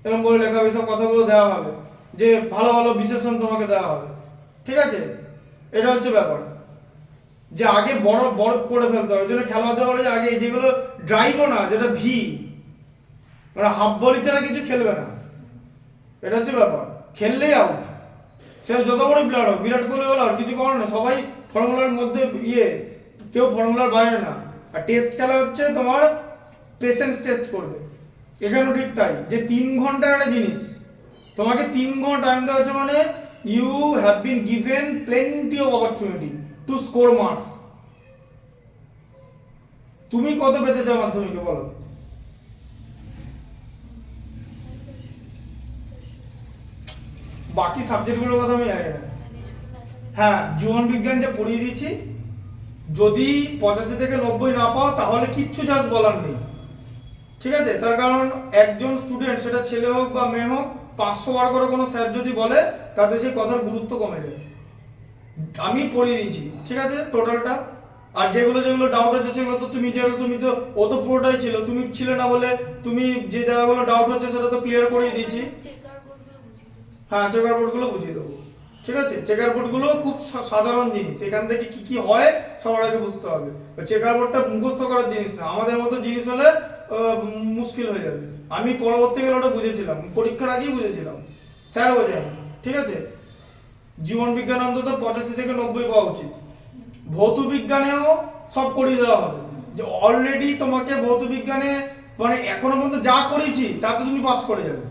এরকম করে লেখা হবে, সব কথাগুলো দেওয়া হবে, যে ভালো ভালো বিশেষণ তোমাকে দেওয়া হবে। ঠিক আছে, এটা হচ্ছে ব্যাপার, যে আগে বড় বড় করে ফেলতে হবে। ওই জন্য খেলাতে বলে যে আগে যেগুলো ড্রাইভও না, যেটা ভি, মানে হাফ বল ছাড়া কিছু খেলবে না, এটা হচ্ছে ব্যাপার। খেললেই আউট, সে যত বড় প্লেয়ার হোক, বিরাট কোহলি হলো আর কিছু করার না, সবাই ফর্মুলার মধ্যে কেউ ফর্মুলার বাইরে না। আর টেস্ট খেলা হচ্ছে তোমার পেশেন্স টেস্ট করবে। এখানেও ঠিক তাই, যে 3 ঘন্টার একটা জিনিস, তোমাকে 3 ঘন্টা টাইম দেওয়া হচ্ছে, মানে you have been given plenty of opportunity to score marks. তুমি কত পেতে চাও মাধ্যমিকে বলো? বাকি সাবজেক্টগুলোর কথা আমি জানি না। হ্যাঁ, জীবন বিজ্ঞান যে পড়িয়ে দিয়েছি, যদি 85 থেকে 90 না পাও তাহলে কিচ্ছু জাস্ট বলার নেই। ঠিক আছে, তার কারণ একজন স্টুডেন্ট, সেটা ছেলে হোক বা মেয়ে হোক, 500 বার করে কোনো স্যার যদি বলে, তাতে সেই কথার গুরুত্ব কমে যায়। আমি পড়িয়ে দিয়েছি, ঠিক আছে, টোটালটা। আর যেগুলো যেগুলো ডাউট আছে সেগুলো তো তুমি তো ও তো পুরোটাই ছিল, তুমি ছিলে না বলে তুমি যে জায়গাগুলো ডাউট হচ্ছে সেটা তো ক্লিয়ার করিয়ে দিয়েছি। চেকার বোর্ডগুলো বুঝিয়ে দেবো। হ্যাঁ, চেকার বোর্ডগুলো বুঝিয়ে দেবো। ঠিক আছে, চেকার বোর্ডগুলো খুব সাধারণ জিনিস, এখান থেকে কি কি হয় সবার আগে বুঝতে হবে। চেকার বোর্ডটা মুখস্থ করার জিনিস না, আমাদের মতো জিনিস হলে মুশকিল হয়ে যাবে। আমি পরবর্তীকালে ওটা বুঝেছিলাম, পরীক্ষার আগেই বুঝেছিলাম, স্যার বোঝায়। ঠিক আছে, জীবন বিজ্ঞান অন্তত 85 থেকে 90 পাওয়া উচিত। ভৌত বিজ্ঞানেও সব করিয়ে দেওয়া হবে, যে অলরেডি তোমাকে ভৌত বিজ্ঞানে মানে এখনো পর্যন্ত যা করেছি তাতে তুমি পাস করে যাবে।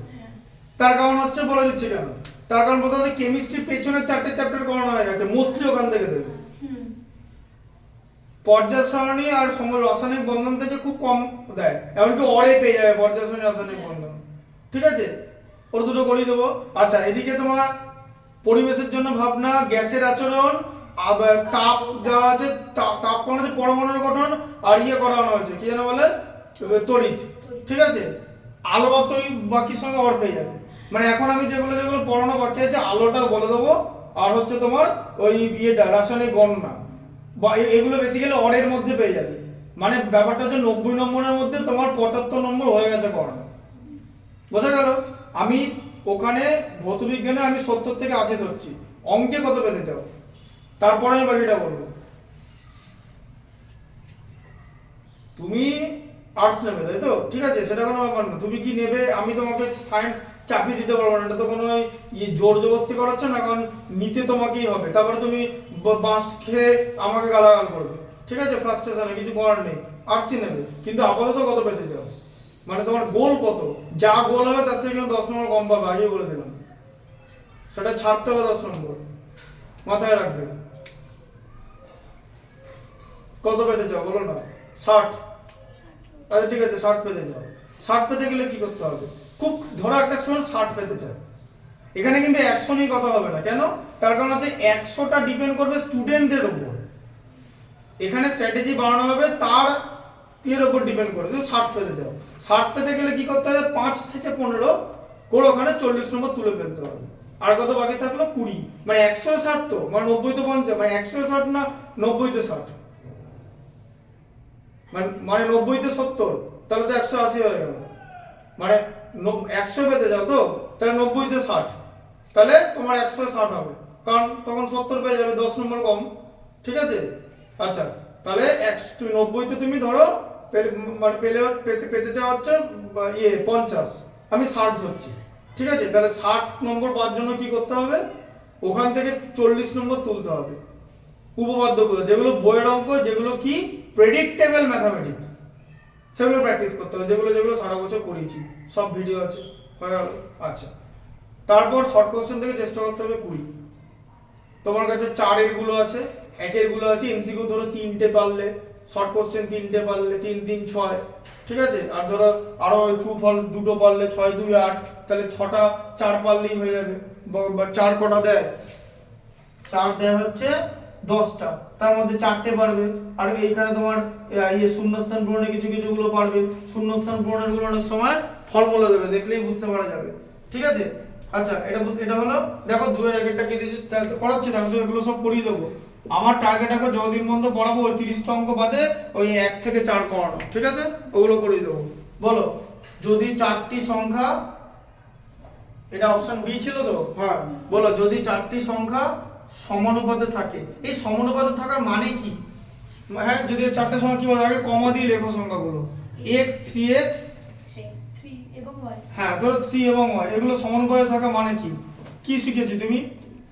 তার কারণ হচ্ছে, বলে দিচ্ছি কেন, তার কারণ প্রথমত কেমিস্ট্রি পেছনের 4টে চ্যাপ্টার করানো হয়ে গেছে, মোস্টলি ওখান থেকে দেবে। পর্যায় সারণী আর রাসায়নিক বন্ধন থেকে খুব কম দেয়, এমনকি অরে পেয়ে যাবে পর্যায় সারণী, রাসায়নিক বন্ধন। ঠিক আছে, ওর দুটো করিয়ে দেবো। আচ্ছা, এদিকে তোমার পরিবেশের জন্য ভাবনা, গ্যাসের আচরণ, আবার তাপ দেওয়া আছে, তাপ করানো আছে, পরমাণুর গঠন, আর করানো হয়েছে কি যেন বলে, তড়িৎ। ঠিক আছে, আলো আর তড়িৎ বাকির সঙ্গে অর পেয়ে যাবে। মানে এখন আমি যেগুলো যেগুলো পড়ানো বাকি আছে, আলোটা বলে দেবো, আর হচ্ছে তোমার ওই রাসায়নিক গণনা বা এগুলো বেসিক্যালি অরের মধ্যে পেয়ে যাবে। মানে ব্যাপারটা হচ্ছে 90 নম্বরের মধ্যে তোমার 75 নম্বর হয়ে গেছে করানো। বোঝা গেল? আমি ওখানে ভৌত বিজ্ঞানে আমি 70 থেকে 80 ধরছি, অঙ্কে কত পেতে চাও তারপরে আমি বাকিটা বলবো। তুমি আর্টস নেবে তাই তো? ঠিক আছে, সেটা কোনো ব্যাপার না, তুমি কি নেবে আমি তোমাকে সায়েন্স চাপিয়ে দিতে পারবো না, এটা তো কোনো জোর জবরদস্তি করাচ্ছে না, কারণ নিতে তোমাকেই হবে। তারপরে তুমি বাঁশ খেয়ে আমাকে গালাগাল করবে, ঠিক আছে, ফ্রাস্ট্রেশনে কিছু করার নেই, আর্টসই নেবে। কিন্তু আপাতত কত পেতে চাও, মানে তোমার গোল কত, যা গোল হবে তার থেকে 10 নম্বর কম পাবে, আগে বলে দিলাম, সেটা ছাড়তে হবে 10 নম্বর, মাথায় রাখবে। কত পেতে চাও বলো না? 60। আচ্ছা ঠিক আছে, 60 পেতে যাও। 60 পেতে গেলে কি করতে হবে, খুব ধরো একটা স্টুডেন্ট 60 পেতে চায়, এখানে কিন্তু 100 নিয়ে কথা হবে না। কেন? তার কারণ হচ্ছে 100টা ডিপেন্ড করবে স্টুডেন্টের উপর, এখানে স্ট্র্যাটেজি বানানো হবে তার এর উপর ডিপেন্ড করে। তুমি 60 পেতে যাও, 60 পেতে গেলে কি করতে হবে, 5 থেকে 15 করে ওখানে 40 নম্বর তুলে ফেলতে হবে। আর কত বাকি থাকলো? 20। মানে 160 তো, মানে 90 তো 50, মানে 160 না 90 তে 60, মানে 90 তে 70, তাহলে তো 180 হয়ে গেল। মানে 100 পেতে যাও তো, তাহলে 90 তে 60, তাহলে তোমার 160 হবে, কারণ তখন 70 পেয়ে যাবে, 10 নম্বর কম। ঠিক আছে, আচ্ছা তাহলে 90 তে তুমি ধরো মানে পেতে চাওয়া হচ্ছে 50, আমি 60 ধরছি। ঠিক আছে, তাহলে 60 নম্বর পাওয়ার জন্য কি করতে হবে, ওখান থেকে 40 নম্বর তুলতে হবে উপপাদ্যগুলো, যেগুলো বইয়ের অঙ্ক, যেগুলো কি প্রেডিক্টেবল ম্যাথামেটিক্স, সেগুলো প্র্যাকটিস করতে হবে, যেগুলো যেগুলো সারা বছর করেছি, সব ভিডিও আছে, হয়ে গেল। আচ্ছা, তারপর শর্ট কোশ্চেন থেকে চেষ্টা করতে হবে 20। তোমার কাছে 4 এর গুলো আছে, 1 এর গুলো আছে, এমসিকিউ ধরো 3টে পারলে, শর্ট কোশ্চেন 3টে পারলে, 3 3 6, ঠিক আছে, আর ধরো আরো ট্রু ফলস 2টো পারলে 6 2 8, তাহলে 6টা 4 পারলেই হয়ে যাবে। বা 4 কটা দেয়, 4 দেয় হচ্ছে 10টা, তার মধ্যে 4টে পারবে। আর এইখানে তোমার শূন্যস্থান পূরণে কিছু কিছু গুলো পারবে, শূন্যস্থান পূরণের গুলো অনেক সময় ফর্মুলা দেবে, দেখলেই বুঝতে পারা যাবে। ঠিক আছে, আচ্ছা এটা হলো, দেখো 2 এর আগেরটা কি দিয়েছি পড়াচ্ছি না, আমি তো এগুলো সব পড়িয়ে দেবো। আমার টার্গেট এখন যতদিন বন্ধ পড়াবো ওই 30টা অঙ্ক বাদে ওই 1 থেকে 4 করানো, ঠিক আছে, ওগুলো করিয়ে দেবো। বলো, যদি 4টি সংখ্যা, এটা অপশন বি ছিল তো, হ্যাঁ, বলো যদি 4টি সংখ্যা সমানুপাতে থাকে, এই সমানুপাতে থাকার মানে কি? হ্যাঁ, যদি 4টে সংখ্যা কি বলে, আগে কমা দিয়ে লেখো সংখ্যাগুলো, x 3x, 3 এবং y। হ্যাঁ ধরো 3 এবং y, এগুলো সমানুপাতে থাকা মানে কি? কি শিখেছি তুমি?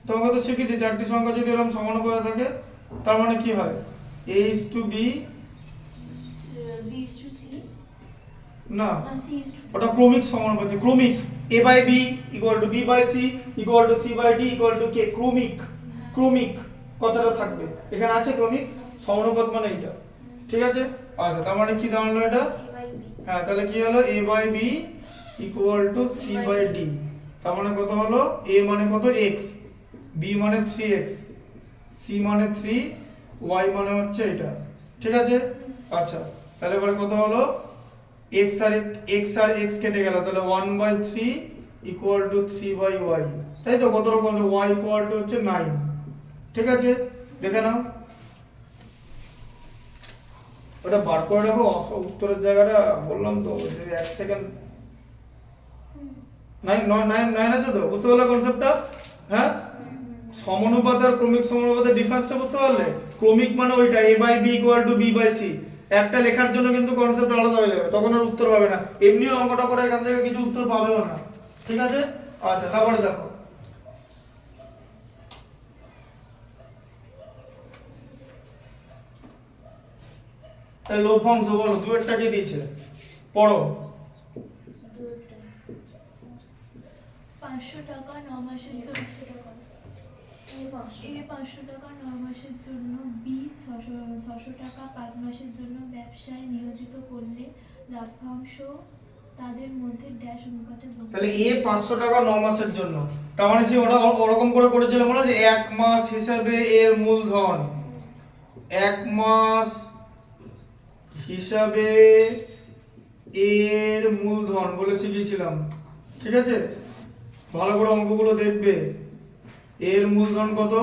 তোমাকে তো শিখেছি 4টি সংখ্যা যদি এরকম সমানুপাতে থাকে তার মানে কি হয়, a is to b, B is to C, না C is to ওটা ক্রমিক সমানুপাতে, ক্রমিক, a by b equal to b by c equal to c by d equal to k, ক্রমিক, ক্রমিক কথাটা থাকবে, এখানে আছে ক্রমিক সমানুপাত মানে এটা। ঠিক আছে, আচ্ছা তার মানে কি দাঁড়ালো এটা, A by B, হ্যাঁ তাহলে কি হলো, a by b equal to c by d, তার মানে কত হলো, a মানে কত x, b মানে 3x, c মানে 3, y মানে হচ্ছে এটা। ঠিক আছে, আচ্ছা তাহলে এবারে কত হলো, x আর x কেটে গেল, তাহলে 1/3 equal to 3/y, তাই তো, কত রকম, y equal to হচ্ছে 9। ঠিক আছে, দেখে নাও, ওটা বার করে রাখো উত্তরের জায়গাটা, বললাম তো যে 1 সেকেন্ড, 9 আছে তো, বুঝতে পারলে কনসেপ্টটা? হ্যাঁ, সমানুপাত আর ক্রমিক সমানুপাতের ডিফারেন্সটা বুঝতে পারলে? ক্রমিক মানে ওইটা a by b equal to b by c, একটা লেখার জন্য কিন্তু কনসেপ্ট আলাদা হয়ে যাবে, তখন আর উত্তর পাবে না, এমনিও অঙ্কটা করে এখান থেকে কিছু উত্তর পাবেও না। ঠিক আছে, আচ্ছা তারপরে দেখো, তাই লভ্যাংশ বলো, 2 এরটা কি দিয়েছে পড়ো, 500 টাকা 9 মাসের জন্য, A 500 টাকা 9 মাসের জন্য, B 600 টাকা 5 মাসের জন্য ব্যবসায় নিয়োজিত করলে লাভ্যাংশ তাদের মধ্যে ড্যাশ অনুপাতে ভাগ। তাহলে এ 500 টাকা 9 মাসের জন্য, তার মানে সে ওটা ওরকম করে করেছিল মানে যে 1 মাস হিসাবে এর মূলধন, 1 মাস হিসাবে এর মূলধন বলে শিখিয়েছিলাম। ঠিক আছে, ভালো করে অঙ্কগুলো দেখবে, এর মূলধন কত,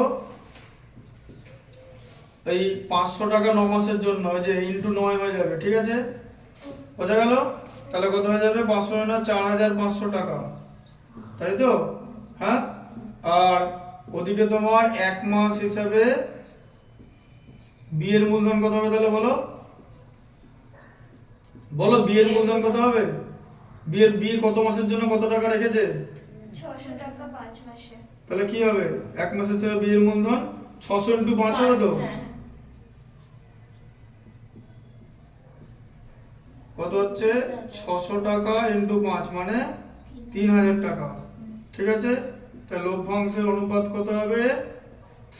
এই 500 টাকা 9 মাসের জন্য ওই যে ইনটু 9 হয়ে যাবে। ঠিক আছে, বোঝা গেল? তাহলে কত হয়ে যাবে, 500 না 4500 টাকা, তাই তো? হ্যাঁ, আর ওদিকে তোমার 1 মাস হিসাবে বি এর মূলধন কত হবে, তাহলে বলো বলো বি এর মূলধন কত হবে, বি কত মাসের জন্য কত টাকা রেখেছে, 600 টাকা 5 মাসে। তাহলে কি হবে, 1 মাস হিসাবে বি এর মূলধন 600 ইনটু 5 হবে তো, হ্যাঁ, কত হচ্ছে 600 টাকা ইনটু 5 মানে 3000 টাকা। ঠিক আছে, তাহলে লভ্যাংশের অনুপাত কত হবে,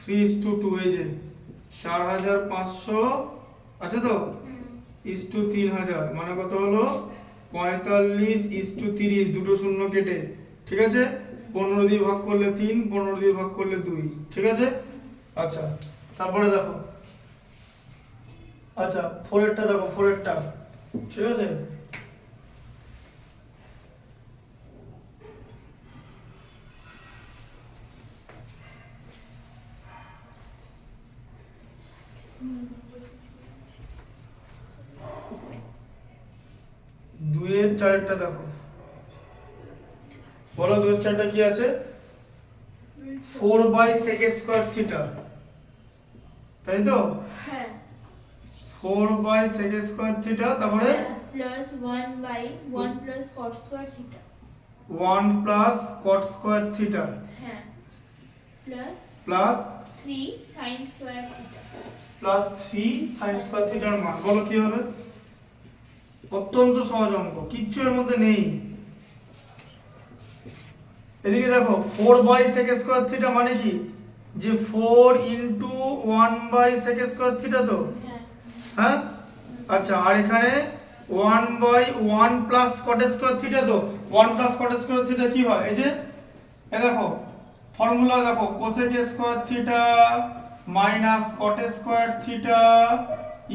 3:2, এই যে 4500 আছে তো, ইসটু 3000 মানে কত হলো, 45:30, দুটো শূন্য কেটে। ঠিক আছে, 15 দিয়ে ভাগ করলে 3, 15 দিয়ে ভাগ করলে 2। ঠিক আছে, আচ্ছা তারপরে দেখো, আচ্ছা 4 এরটা দেখো, 4 এরটা, ঠিক আছে, দুইয়ের চারেরটা দেখো, বলো 2 এর 4টা কি আছে, 4/sec স্কয়ার থিটা, তাই তো? হ্যাঁ 4/sec স্কয়ার থিটা, তারপরে plus 1/1 plus cot square theta. 1 plus cot square theta হ্যাঁ plus plus 3 sin square theta. Plus 3 sin square থিটার মান বলো কি হবে? অত্যন্ত সহজ অঙ্ক, কিচ্ছু এর মধ্যে নেই। এদিকে দেখো 4/sec স্কয়ার থিটা মানে কি, যে 4 ইনটু 1/sec স্কয়ার থিটা তো, হ্যাঁ হ্যাঁ? আচ্ছা, আর এখানে 1/1 প্লাস cot স্কয়ার থিটা তো, 1 প্লাস cot স্কয়ার থিটা কি হয়? এই যে এই দেখো ফর্মুলা দেখো, cosec square theta minus cot square theta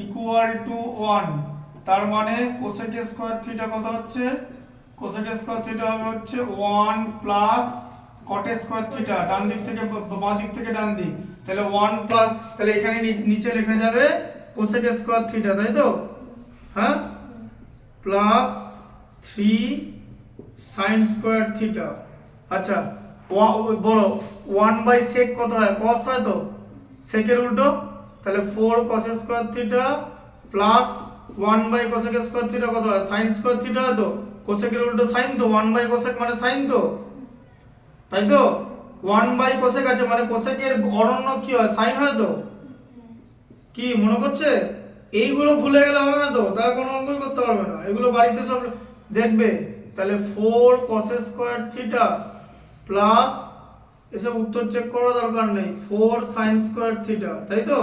equal to 1। তার মানে cosec স্কয়ার থিটা কত হচ্ছে? cosec স্কয়ার থিটা হবে হচ্ছে 1 প্লাস cot স্কয়ার থিটা, ডান দিক থেকে বাঁ দিক থেকে ডান দিক, তাহলে 1 প্লাস, তাহলে এখানে নিচে লেখা যাবে cosec স্কয়ার থিটা, তাই তো? হ্যাঁ, প্লাস 3 sin স্কয়ার থিটা। আচ্ছা বলো 1/sec কত হয়? cos হয় তো, sec এর উল্টো, তাহলে 4 cos square theta plus 1/cosec square theta কত হয়? sin স্কয়ার থিটা হয় তো, cosec এর উল্টো sin তো, 1/cosec মানে sin তো, তাই তো? 1/cosec আছে মানে cosec এর অরণ্য কি হয়? sin হয় তো। কি মনে করছে? এইগুলো ভুলে গেলে হবে না তো, তাহলে কোনো অঙ্কই করতে পারবে না, এগুলো বাড়িতে সব দেখবে। তাহলে 4 cos স্কয়ার থিটা প্লাস, এসব উত্তর চেক করার দরকার নেই, 4 sin স্কয়ার থিটা, তাই তো?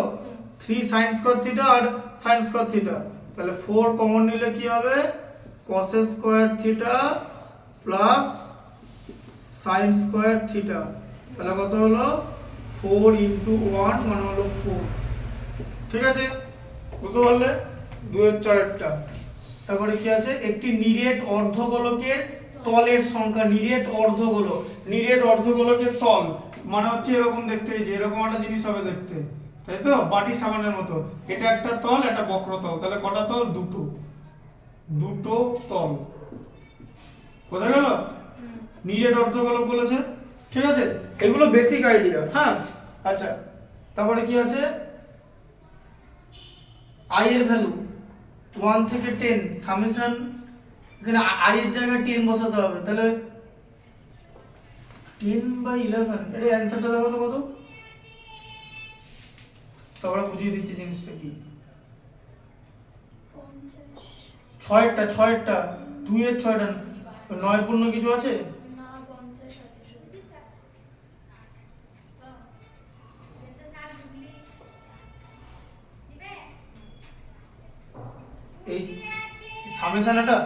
3 sin স্কয়ার থিটা আর sin স্কয়ার থিটা, তাহলে 4 কমন নিলে কি হবে? cos square theta plus sin square theta, তাহলে কত হলো? 4 ইনটু 1 মানে হলো 4। ঠিক আছে, বুঝতে পারলে? 2 এর 4টা। তারপরে কি আছে? একটি নিরেট অর্ধগোলকের তলের সংখ্যা, নিরেট অর্ধগোলক, নিরেট অর্ধগোলকের তল মানে হচ্ছে এরকম দেখতে, যে এরকম একটা জিনিস হবে দেখতে, তাই তো? বাটি সাবানের মতো, এটা একটা তল, একটা বক্রতল, তাহলে কটা তল? দুটো, দুটো তল। বোঝা গেল? নিরেট অর্ধগোলক বলেছে, ঠিক আছে? এগুলো বেসিক আইডিয়া, হ্যাঁ। আচ্ছা, তারপরে কি আছে? i এর ভ্যালু 1 থেকে 10 সামেশন, এখানে i এর জায়গায় 10 বসাতে হবে, তাহলে 10/11, এর অ্যানসারটা দেখো তো কত? তারপরে বুঝিয়ে দিচ্ছি জিনিসটা কি। 6টা 2 এর 6টা, 9 পূর্ণ কিছু আছে? না 50 আছে শুধু। এই সামেশন এটা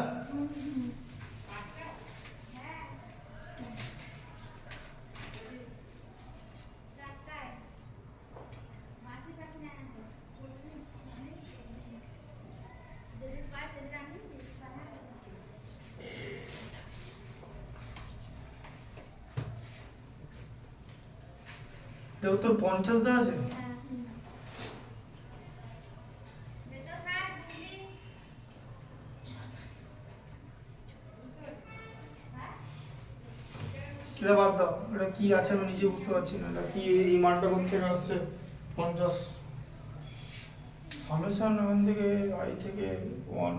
এটা উত্তর 50 দেওয়া আছে। এটা বাদ দাও, এটা কি আছে আমি নিজে বুঝতে পারছি না, এটা কি, এই মানটা কোথা থেকে আসছে? 50 সামেশন এখান থেকে i থেকে 1,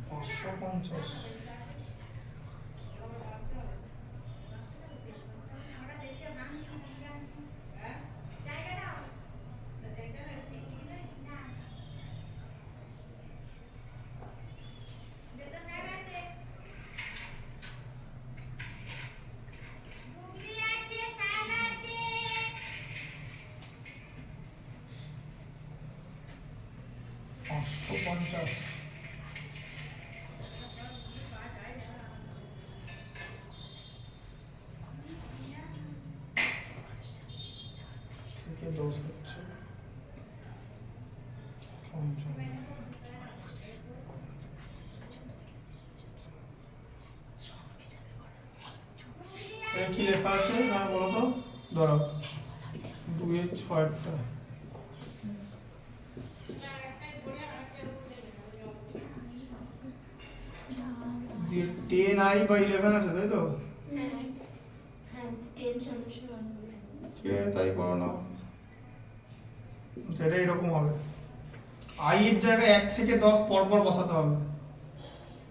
পাঁচশো 50। থেকে 10 হচ্ছে 55। এটা কি লেখা আছে এখানে বলো তো? ধরো 2 এর 6টা, 10i বা 11 আছে তাই তো? হ্যাঁ হ্যাঁ 10 সমান সমান ঠিক আছে, তাই করো না, সেটা এরকম হবে। i এর জায়গায় 1 থেকে 10 পর পর বসাতে হবে।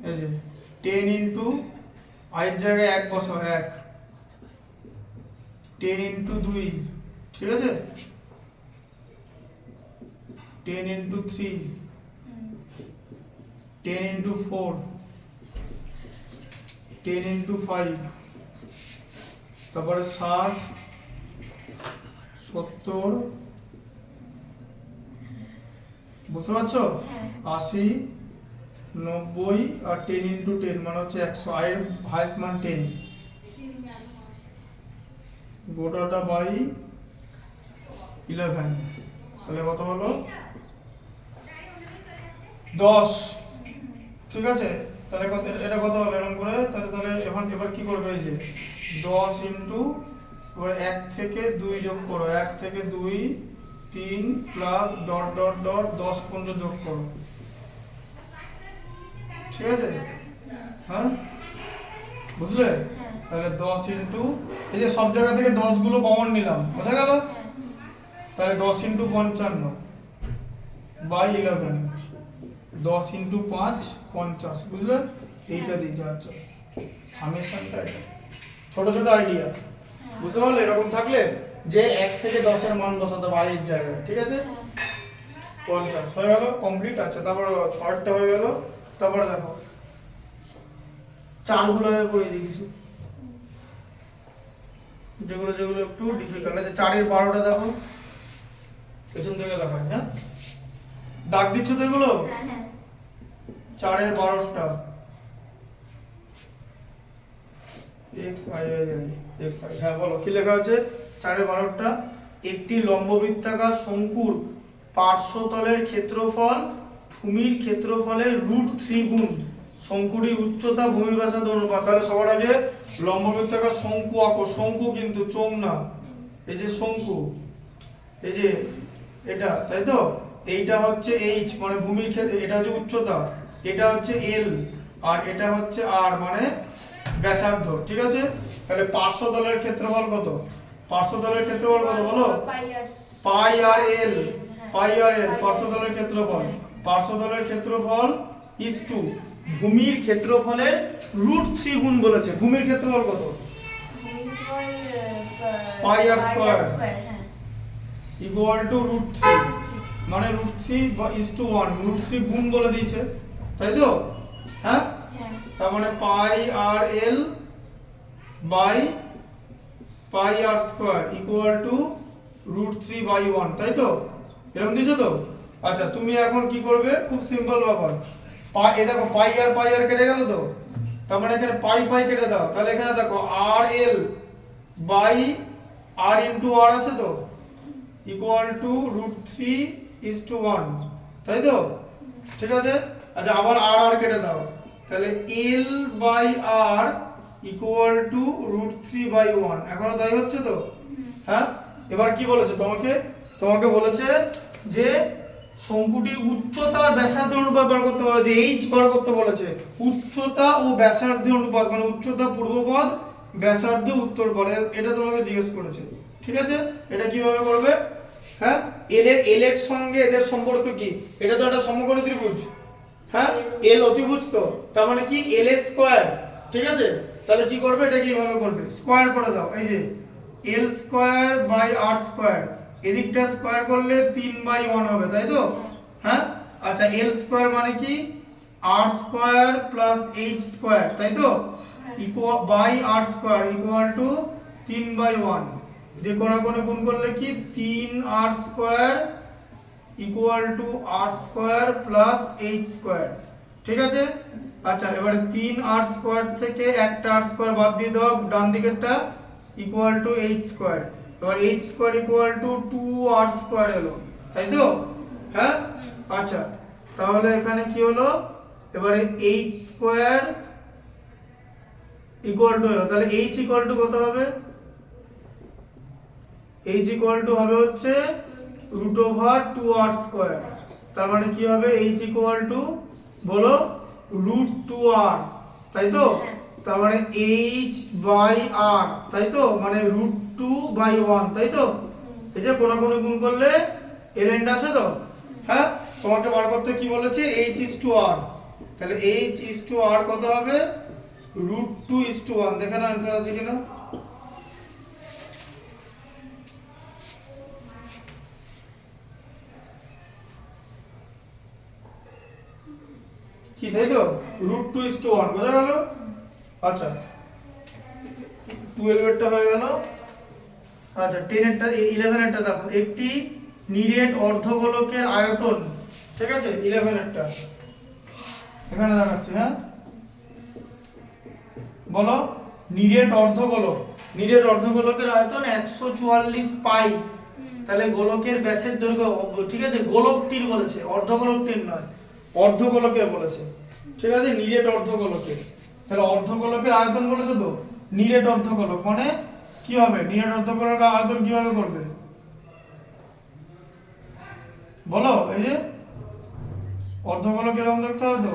এই যে 10 ইনটু i এর জায়গায় 1 বসাও, 1, 10 ইনটু 2, ঠিক আছে, 10 ইনটু 3, 10 ইনটু 4, 10 ইনটু 5, তারপরে 60, 70, বুঝতে পারছো? হ্যাঁ 80, 90 আর 10 ইনটু 10 মানে হচ্ছে 100। i এর হাইয়েস্ট মান 10, গোটাটা বাই 11, তাহলে কত হলো? 10, ঠিক আছে। তাহলে কত, এটা কত হবে এরকম করে? তাহলে এবার কি করবে? এই যে 10 ইনটু, এবার 1 থেকে 2 যোগ করো, 1 থেকে 2, 3 প্লাস ডট ডট ডট 10 পর্যন্ত যোগ করো, ঠিক আছে? হ্যাঁ বুঝলে? হ্যাঁ তাহলে 10 ইনটু, এই যে সব জায়গা থেকে 10 গুলো কমন নিলাম, বোঝা গেল? হ্যাঁ তাহলে 10 ইনটু 55 বাই 11, 10 ইনটু 5 50, বুঝলে? এইটা দিয়েছে। আচ্ছা, সামেশনটা এটা ছোট ছোট আইডিয়া, বুঝতে পারলে? এরকম থাকলে যে 1 থেকে 10 এর মান বসাতে হবে i এর জায়গায়, ঠিক আছে? 50 হয়ে গেল, কমপ্লিট। আচ্ছা, তারপর 6টা হয়ে গেল। তারপরে দেখো 4 গুলো করে দিই কিছু, যেগুলো যেগুলো একটু ডিফিকাল্ট আছে। 4 এর 12টা দেখো, পেছন থেকে দেখাই, হ্যাঁ দাগ দিচ্ছ তো এগুলো? হ্যাঁ হ্যাঁ 4 এর 12টা, x i i i x i, হ্যাঁ বলো কি লেখা আছে? 4 এর 12টা, একটি লম্ববৃত্তাকার শঙ্কুর পার্শ্বতলের ক্ষেত্রফল ভূমির ক্ষেত্রফলের √3 গুণ শঙ্কুটির উচ্চতা ভূমির ব্যাসার্ধ অনুপাত। তাহলে সবার আগে লম্ববৃত্তাকার শঙ্কু আঁকো। শঙ্কু কিন্তু চোখ না, এই যে শঙ্কু, এই যে এটা, তাই তো? এইটা হচ্ছে h মানে ভূমির ক্ষেত্রে, এটা হচ্ছে উচ্চতা, এটা হচ্ছে l, আর এটা হচ্ছে r মানে ব্যাসার্ধ, ঠিক আছে? তাহলে পার্শ্বতলের ক্ষেত্রফল কত? পার্শ্বতলের ক্ষেত্রফল কত বলো? পাই আর এল, পাই আর এল পার্শ্বতলের ক্ষেত্রফল। পার্শ্বতলের ক্ষেত্রফল ইজ টু ভূমির ক্ষেত্রফলের √3 গুণ বলেছে। ভূমির ক্ষেত্রফল কত? পাই আর স্কয়ার ইকুয়াল টু √3, মানে √3 বা ইজ টু 1, √3 গুণ বলে দিয়েছে, তাই তো? হ্যাঁ, তার মানে pi r l by pi r square equal to √3 by 1, তাই তো? এরকম দিয়েছো তো? আচ্ছা, তুমি এখন কি করবে? খুব সিম্পল ব্যাপার। এ দেখো পাই আর কেটে গেল তো, তার মানে এখানে পাই পাই কেটে দাও। তাহলে এখানে দেখো আর এল বাই আর ইন্টু আর আছে তো, ইকুয়াল টু √3 ইজ টু 1, তাই তো? ঠিক আছে। আচ্ছা, আবার আর আর কেটে দাও, তাহলে l by r equal to √3 by 1। এখনো তাই হচ্ছে তো? হ্যাঁ, এবার কি বলেছে তোমাকে বলেছে যে শঙ্কুটির উচ্চতা আর ব্যাসার্ধের অনুপাত বার করতে বলেছে, h বার করতে বলেছে। উচ্চতা ও ব্যাসার্ধের অনুপাত মানে উচ্চতা পূর্বপদ, ব্যাসার্ধ উত্তরপদ, এটা তোমাকে জিজ্ঞেস করেছে, ঠিক আছে? এটা কিভাবে করবে? হ্যাঁ, এল এর সঙ্গে এদের সম্পর্ক কি? এটা তো একটা সমকোণী ত্রিভুজ, হ্যাঁ, এল অতিভুজ, তো তার মানে কি এল স্কয়ার, ঠিক আছে? তাহলে কি করবে? এটা কিভাবে করবে? স্কয়ার করে দাও। এই যে এল স্কয়ার বাই আর স্কয়ার, এদিকটা স্কয়ার করলে 3/1 হবে, তাই তো? হ্যাঁ, আচ্ছা, এল স্কয়ার মানে কি? R square plus h square, তাই তো? Equal by r square equal to 3/1, দিয়ে কোণাকোণে গুণ করলে কি 3 r square equal to r square plus h square, ঠিক আছে? আচ্ছা, এবারে 3 আর স্কয়ার থেকে একটা আর স্কয়ার বাদ দিয়ে দাও, ডান দিকেরটা, ইকুয়াল টু এইচ স্কয়ার। এবার এইচ স্কয়ার ইকুয়াল টু 2 আর স্কয়ার এলো, তাই তো? হ্যাঁ, আচ্ছা, তাহলে এখানে কি হলো? এবারে এইচ স্কয়ার ইকুয়াল টু এলো, তাহলে এইচ ইকুয়াল টু কত হবে? এইচ ইকুয়াল টু হবে হচ্ছে √2 আর স্কয়ার। তার মানে কি হবে? এইচ ইকুয়াল টু বলো √2 আর, তাই তো? হ্যাঁ। তার মানে h/r, তাই তো? মানে √2/1, তাই তো? এই যে কোনাকুনি গুণ করলে ln আসে তো? হ্যাঁ, তোমাকে বার করতে কি বলেছে? h/r। তাহলে h/r কত হবে? √2:1। দেখে না आंसर আছে কিনা। কি, তাই তো? √2:1 বোঝা গেল? আচ্ছা, 12 এরটা হয়ে গেল। আচ্ছা, 10 এরটা 11 এরটা দেখো, একটি নিরেট অর্ধগোলকের আয়তন, ঠিক আছে? 11 এরটা এখানে দেখাচ্ছি। হ্যাঁ, বলো। নিরেট অর্ধগোলকের আয়তন 144 পাই। তাহলে গোলকের ব্যাসের দৈর্ঘ্য, ঠিক আছে? গোলকটির বলেছে, অর্ধগোলকটির নয়, অর্ধগোলকের বলেছে, ঠিক আছে? নিরেট অর্ধগোলকের। তাহলে অর্ধগোলকের আয়তন বলেছে তো, নিরেট অর্ধগোলক মানে কি হবে? নিরেট অর্ধগোলকের আয়তন কিভাবে করবে বলো? এই যে অর্ধগোলকের এরকম দেখতে হবে তো,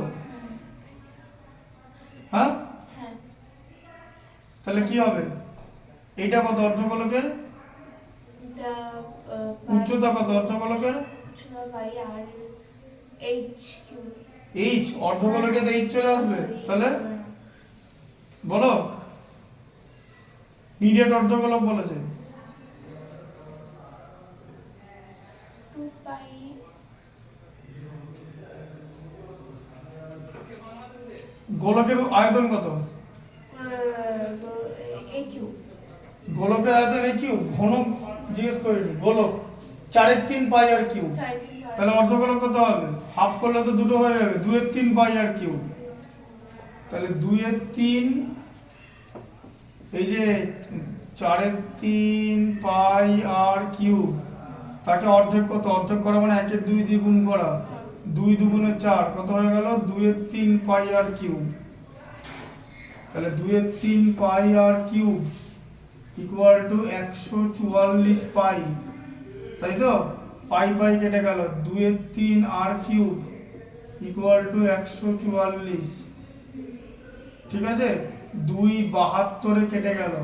হ্যাঁ? হ্যাঁ। তাহলে কি হবে? এইটা কত অর্ধগোলকের? এটা উচ্চতা কত অর্ধগোলকের? উচ্চতা পাই আর h³ h, অর্ধগোলকে তো h চলে আসবে। তাহলে বলো, নিরেট অর্ধগোলক বলেছে 2 পাই গোলকের আয়তন কত? a³ গোলকের আয়তন a কিউব। ঘনক জিজ্ঞেস করিনি, গোলক 4/3 পাই আর কিউব। 4/3 তাহলে অর্ধগোলক কত হবে? হাফ করলে তো দুটো হয়ে যাবে, 2/3 পাই আর কিউব। তাহলে 2/3, এই যে 4/3 পাই আর কিউব, তাকে অর্ধেক কত? অর্ধেক করা মানে 1/2 দিয়ে গুণ করা, 2 2 4, কত হয়ে গেল? 2/3 পাই আর কিউব। তাহলে 2/3 পাই আর কিউব ইকুয়াল টু 144 পাই, তাই তো? পাই পাই কেটে গেল, 2/3 আর কিউব ইকুয়াল টু 144, ঠিক আছে? 2/72 কেটে গেল,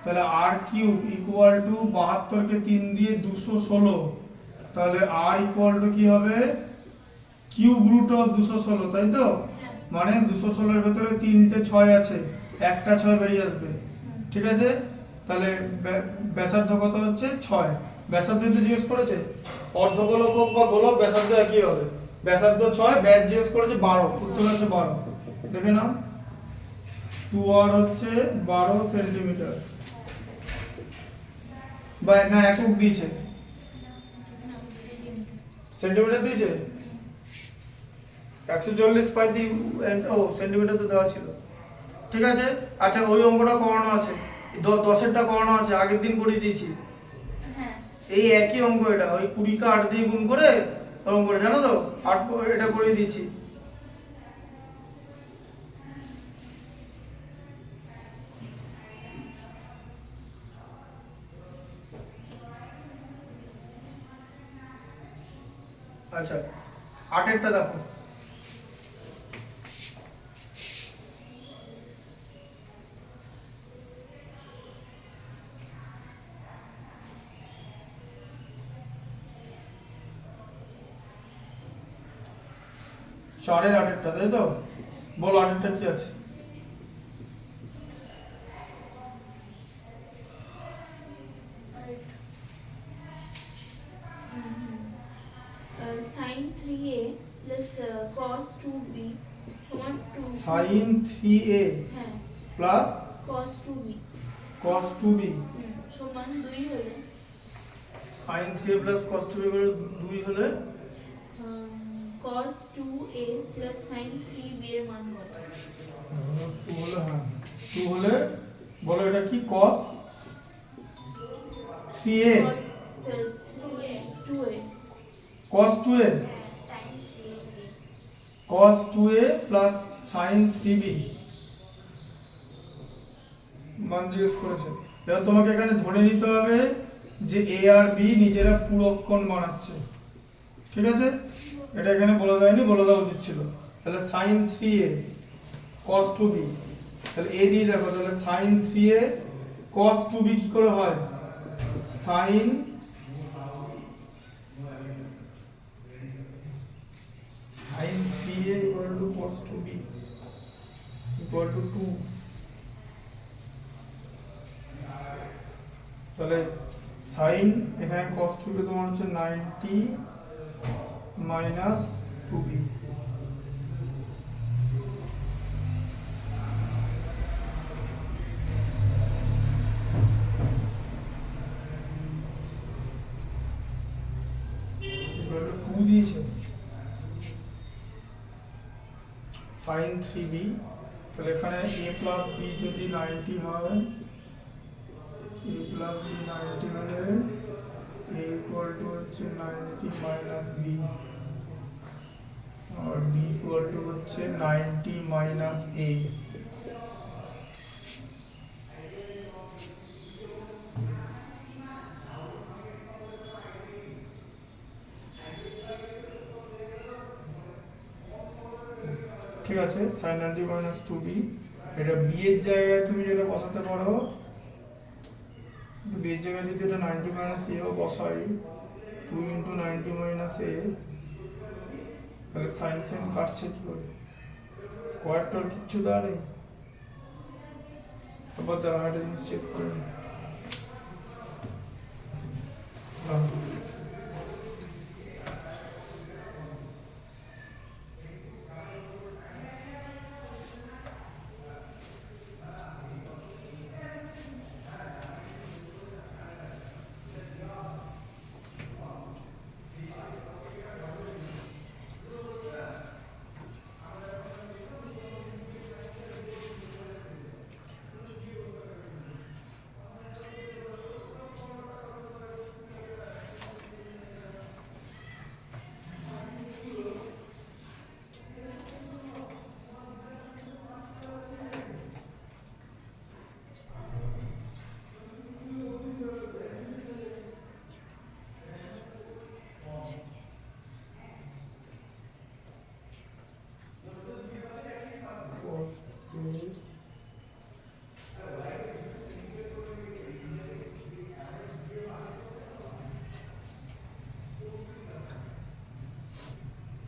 তাহলে আর কিউব ইকুয়াল টু 72 কে 3 দিয়ে 216, তাহলে আর ইকুয়াল টু কি হবে? কিউব রুট অফ 216, তাই তো? মানে 216 এর ভেতরে 3টে 6 আছে, একটা 6 বেরিয়ে আসবে, ঠিক আছে? তাহলে ব্যাসার্ধ কত হচ্ছে? 6। ব্যাসার্ধ তো জিজ্ঞেস করেছে, অর্ধগোলক হোক বা গোলক ব্যাসার্ধ একই হবে। ব্যাসার্ধ 6, ব্যাস জিজ্ঞেস করেছে 12, উত্তর হচ্ছে 12। দেখে নাও, 2r হচ্ছে 12 সেন্টিমিটার। বা না, একক দিয়েছে, সেন্টিমিটার দিয়েছে। 140 পাই দিয়ে, ও সেন্টিমিটার তো দেওয়া ছিল, ঠিক আছে? আচ্ছা, ওই অঙ্কটা করানো আছে, 10এরটা করানো আছে, আগের দিন করিয়ে দিয়েছি। হ্যাঁ। এই একই অঙ্ক, এটা ওই 20 কে 8 দিয়ে গুণ করে ওরকম করে, জানো তো? 8 এটা করিয়ে দিয়েছি। আচ্ছা, 8এরটা দেখো, চারের 8এরটা, তাই তো? বলো 8এরটা কি আছে? sin 3a plus cos 2b সমান 2 sin 3a হ্যাঁ plus cos 2b cos 2b সমান 2 হলে sin 3a plus cos 2b করে 2 হলে cos 2a plus sin 3b এর মান কত? 2 হলে, হ্যাঁ 2 হলে, বলো এটা কি? cos 3a, cos 2a cos 2a, cos 2a plus sin 3b মান জিজ্ঞেস করেছে। এবার তোমাকে এখানে ধরে নিতে হবে যে a আর b নিজেরা পূরক কোণ বানাচ্ছে, ঠিক আছে? এটা এখানে বলে দেয়নি, বলে দেওয়া উচিত ছিল। তাহলে sin 3a cos 2b, তাহলে a দিয়ে দেখো, তাহলে sin 3a cos 2b কি করে হয়, sin sin 3a equal to cos 2b equal to 2, তাহলে sin এখানে cos 2b তোমার হচ্ছে 90 minus 2b, equal to 2 দিয়েছে sin 3b, তাহলে এখানে a plus b যদি 90 হয়, a plus b 90 হলে a equal to হচ্ছে 90 minus b और b equal to হচ্ছে 90 minus a, ঠিক আছে। sin 90 minus 2b, এটা b এর জায়গায় তুমি যেটা বসাতে পারো, b এর জায়গায় যদি এটা 90 minus a ও বসাই, 2 into 90 minus a, তাহলে sin sin কাটছে কি করে, স্কয়ার টার কিচ্ছু দেওয়া নেই, আবার দ্বারা একটা জিনিস চেক করে নিই।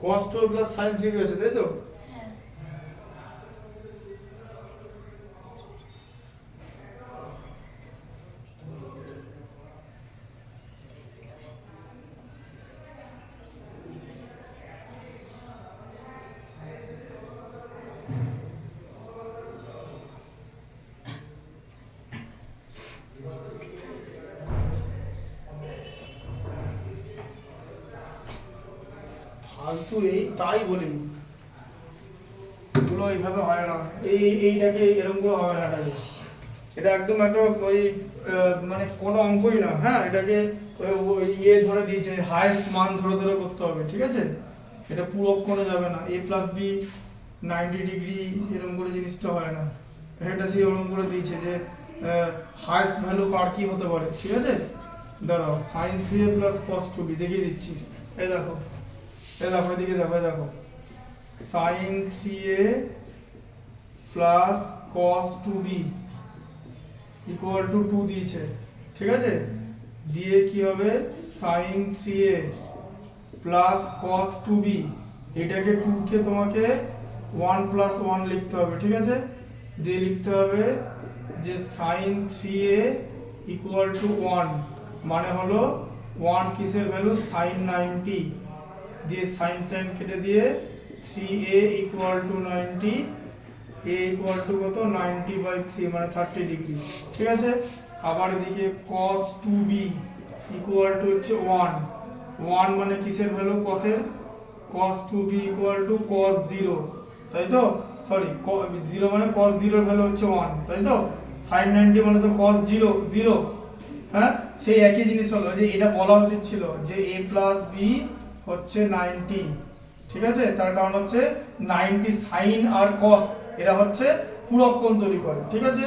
cos 2 plus sin 3 হয়েছে, তাই তো? হ্যাঁ ফালতু এই তাই বলি, এগুলো এইভাবে হয় না, এইটাকে এরকম করে হয় না, এটা একদম একটা ওই মানে কোনো অঙ্কই না, হ্যাঁ এটাকে ওই ইয়ে ধরে দিয়েছে, হাইয়েস্ট মান ধরে ধরে করতে হবে, ঠিক আছে, এটা পুরো করে যাবে না, a প্লাস বি 90 ডিগ্রি এরকম করে জিনিসটা হয় না, এটা সে ওরকম করে দিয়েছে যে হাইয়েস্ট ভ্যালু কার কি হতে পারে, ঠিক আছে। দাঁড়াও, sin 3a plus cos 2b দেখিয়ে দিচ্ছি, এই দেখো এদিকে দেখো, দেখো sin 3a plus cos 2b equal to 2 দিয়েছে, ঠিক আছে, দিয়ে কি হবে sin 3a plus cos 2b, এটাকে 2 কে তোমাকে 1 প্লাস 1 লিখতে হবে, ঠিক আছে, দিয়ে লিখতে হবে যে sin 3a ইকুয়াল টু 1, মানে হলো 1 কিসের ভ্যালু, sin 90, দিয়ে sin sin কেটে দিয়ে 3a equal to 90, a equal to কত 90/3 মানে 30 ডিগ্রি, ঠিক আছে। আবার এদিকে cos 2b ইকুয়াল টু হচ্ছে 1 মানে কিসের ভ্যালু, cos-এর, cos 2b equal to cos 0, তাই তো, সরি 0 মানে cos 0 এর ভ্যালু হচ্ছে 1, তাই তো, sin 90 মানে তো cos 0, হ্যাঁ সেই একই জিনিস হলো, যে এটা বলা উচিত ছিল যে a প্লাস b হচ্ছে 90, ঠিক আছে, তার কারণ হচ্ছে 90 sin আর cos এরা হচ্ছে পূরক কোণ তৈরি করে, ঠিক আছে।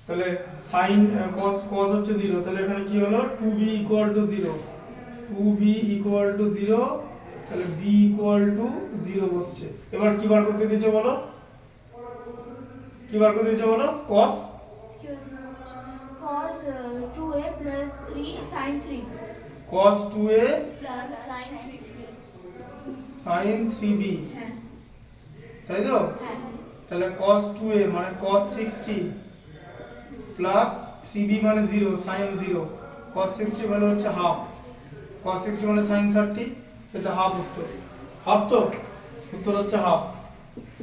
তাহলে sin cos হচ্ছে 0, তাহলে এখানে কি হলো 2b equal to 0, 2b equal to 0, তাহলে b ইকুয়াল টু 0 বসছে। এবার কি বার করতে দিয়েছে বলো, কি বার করতে দিয়েছে বলো? cos cos 2a plus 3 sin 3b cos 2a plus sign 3b। sin 3b, হ্যাঁ তাই তো? হ্যাঁ তাহলে cos 2a মানে cos 60 প্লাস 3b মানে 0 sin 0, cos 60 মানে হচ্ছে হাফ, cos 60 মানে sin 30, এটা হাফ উত্তর। হাফ তো উত্তর হচ্ছে হাফ।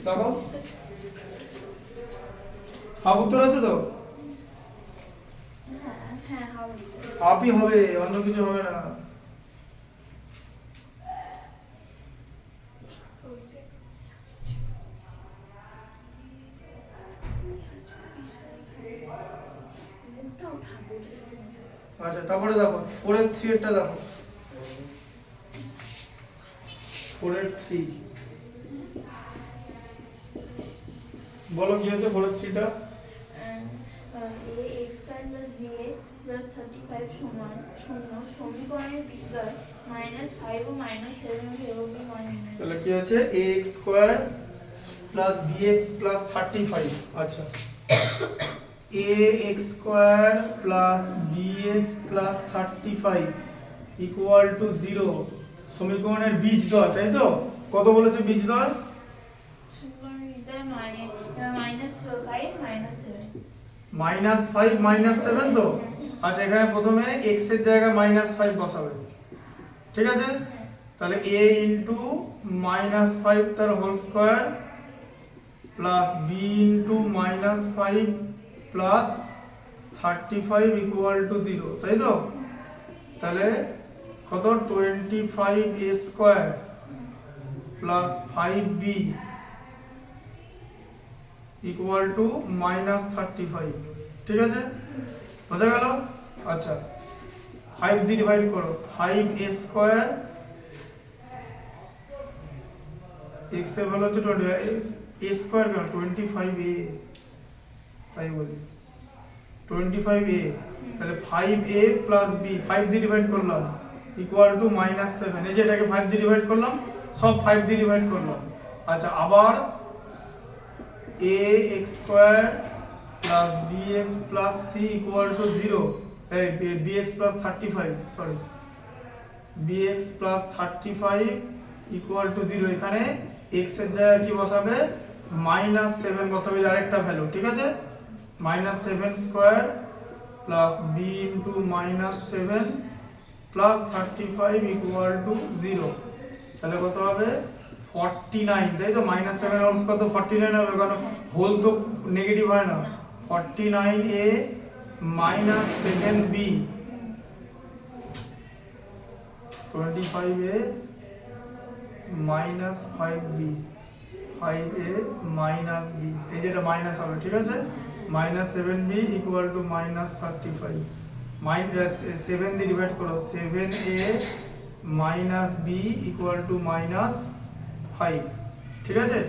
দেখো হাফ উত্তর আছে তো, হ্যাঁ হ্যাঁ হবে হাফই হবে, অন্য কিছু হবে না। মুখটা উঠাবো আচ্ছা তারপরে দেখো 4 এর 3 এরটা দেখো, 4 এর 3 বলো কি আছে 4 এর 3 টা? ax square plus bx plus 35 সমান 0 সমীকরণের বিস্তার -5 ও -7 এবং b মান নির্ণয়। তাহলে কি আছে ax square plus bx plus 35, আচ্ছা ax square plus bx plus 35 equal to 0 সমীকরণের বীজদ্বয়, তাই তো? কত বলেছে বীজদ্বয়? সমীকরণের বিস্তার -5 -5 -7 তো। আচ্ছা এখানে প্রথমে x এর জায়গায় -5 বসাবে, ঠিক আছে? তাহলে a ইনটু -5 তার whole square plus b into -5 plus 35 equal to 0, তাই তো? তাহলে কত 25a square plus 5b equal to -35, ঠিক আছে? বোঝা গেল? আচ্ছা 5 দিয়ে ডিভাইড করো, 5a স্কয়ার x এর ভ্যালু হচ্ছে 20, a স্কয়ার কেন 25a, তাই বলি 25a, তাহলে 5a প্লাস b 5 দিয়ে ডিভাইড করলাম ইকুয়াল টু -7, এই যে এটাকে 5 দিয়ে ডিভাইড করলাম, সব 5 দিয়ে ডিভাইড করলাম। আচ্ছা আবার ax square plus bx plus c equal to 0, এই bx plus 35, sorry bx plus 35 equal to 0, এখানে x এর জায়গায় কি বসাবে -7 বসাবে, আরেকটা ভ্যালু, ঠিক আছে? -7 square plus b into -7 plus 35 equal to 0, তাহলে কত হবে 49, তাই তো? -7 হোলস কত 49 হবে, কারণ হোল তো নেগেটিভ হয় না। 49a -7b 25a -5b 5a -b, এই যেটা মাইনাস হবে, ঠিক আছে? -7b ইকুয়াল টু -35, -7 দিয়ে ডিভাইড করো, 7a -b ইকুয়াল টু -5, ঠিক আছে?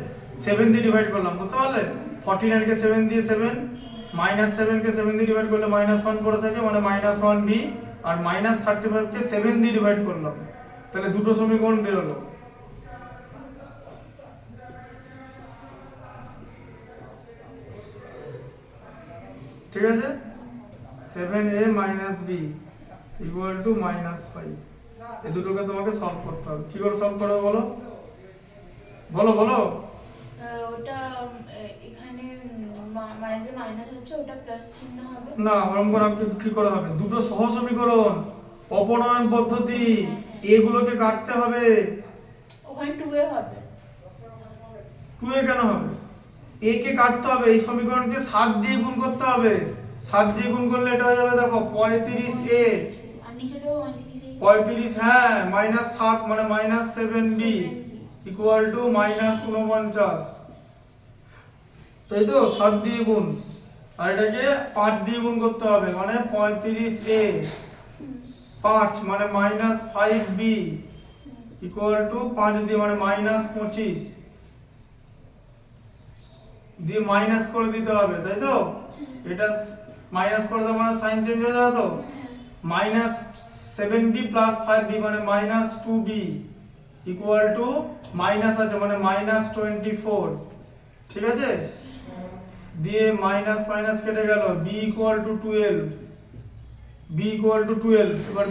7 দিয়ে ডিভাইড করলাম, বুঝতে পারলে? 49 কে 7 দিয়ে 7, -7 কে 7 দিয়ে ডিভাইড করলে -1 পড়ে থাকে, মানে -1b, আর -35 কে 7 দিয়ে ডিভাইড করলাম, তাহলে দুটো সমীকরণ বের হলো। ঠিক আছে? 7a - b ইকুয়াল টু -5, এই দুটোকে তোমাকে সলভ করতে হবে। কি করে সলভ করবে বলো, বলো বলো। ওটা এখানে মাঝে মাইনাস আছে, ওটা প্লাস চিহ্ন হবে। না ওরকম করে কি করে হবে, দুটো সহ সমীকরণ, অপনয়ন পদ্ধতি, এগুলোকে কাটতে হবে। ওখানে 2a হবে, 2a কেন হবে? a কে কাটতে হবে, এই সমীকরণকে 7 দিয়ে গুণ করতে হবে, 7 দিয়ে গুণ করলে এটা হয়ে যাবে, দেখো 35a, আর নিচেটাও 35, হ্যাঁ -7 মানে -7b ইকুয়াল টু -49, তাই তো? 7 দিয়ে গুণ, আর এটাকে 5 দিয়ে গুণ করতে হবে, মানে 35a 5 মানে -5b ইকুয়াল টু 5 দিয়ে মানে -25 দিয়ে মাইনাস করে দিতে হবে, তাই তো? এটা মাইনাস করে দেওয়া মানে সাইন চেঞ্জ হয়ে যাবে, তো -7b প্লাস 5b মানে -2b ইকুয়াল টু মাইনাস আছে মানে -24, ঠিক আছে, দিয়ে মাইনাস মাইনাস কেটে গেল, b ইকুয়াল টু 12, এবার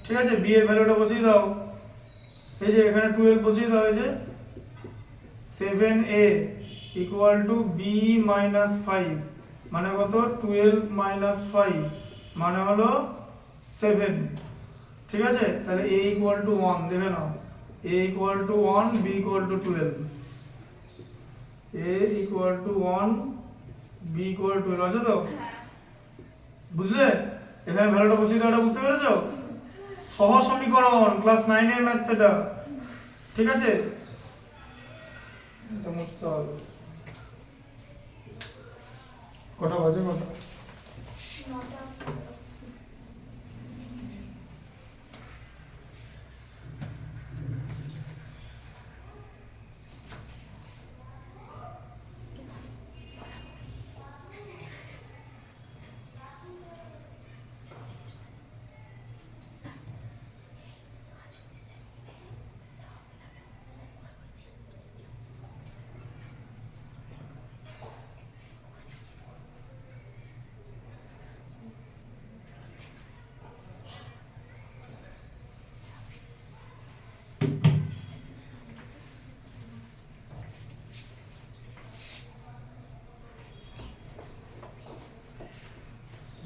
ঠিক আছে b এর ভ্যালুটা বসিয়ে দাও, এই যে এখানে 12 বসিয়ে দাও, এই যে 7a equal to b minus 5 মানে কত, 12 মাইনাস 5 মানে হলো 7, ঠিক আছে, তাহলে a ইকুয়াল টু 1 দেখে নাও, a equal to 1, b equal two 12, a equal to 1, b equal two 12 আছে তো, বুঝলে, এখানে ভ্যালুটা বসিয়ে দাও, এটা বুঝতে পেরেছো, সহজ সমীকরণ ক্লাস 9 এর ম্যাথ সেটা, ঠিক আছে, এটা মুছতে হবে, কটা বাজে কটা, 9টা।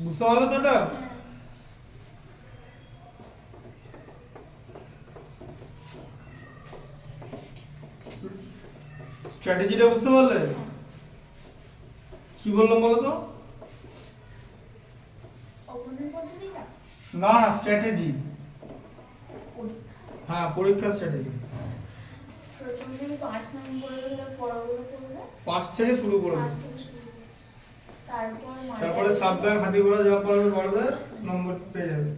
বুঝতে পারলো তো এটা, স্ট্র্যাটেজিটা বুঝতে পারলে, কি বললাম বলো তো, অবনতি পদ্ধতিটা না না স্ট্র্যাটেজি, পরীক্ষা। হ্যাঁ পরীক্ষা স্ট্র্যাটেজি, প্রথম থেকে 5 নম্বরে হলে পড়াগুলো করবে, 5 থেকে শুরু করবে, 5 থেকে শুরু করে। তারপর তারপরে সাবধান হাতি ঘোড়া যা পড়বে পড়বে, নম্বর পেয়ে যাবে।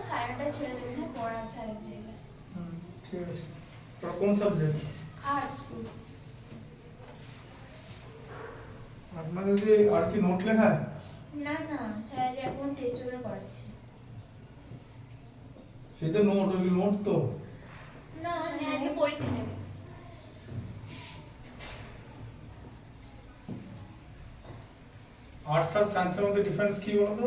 ছায়াটা ছেড়ে দেবে না, পড়া আছে আরেক জায়গায়। ঠিক আছে, তোর কোন সাবজেক্ট, আর্টস। আপনাদের যে আর কি নোট লেখা, না না, স্যার এখন টেস্ট পেপার করাচ্ছে। সেটা নোট, ওই নোট তো না মানে আজকে পরীক্ষা নেবে। আর্টস আর সায়েন্সের মধ্যে ডিফারেন্স কি বলতো,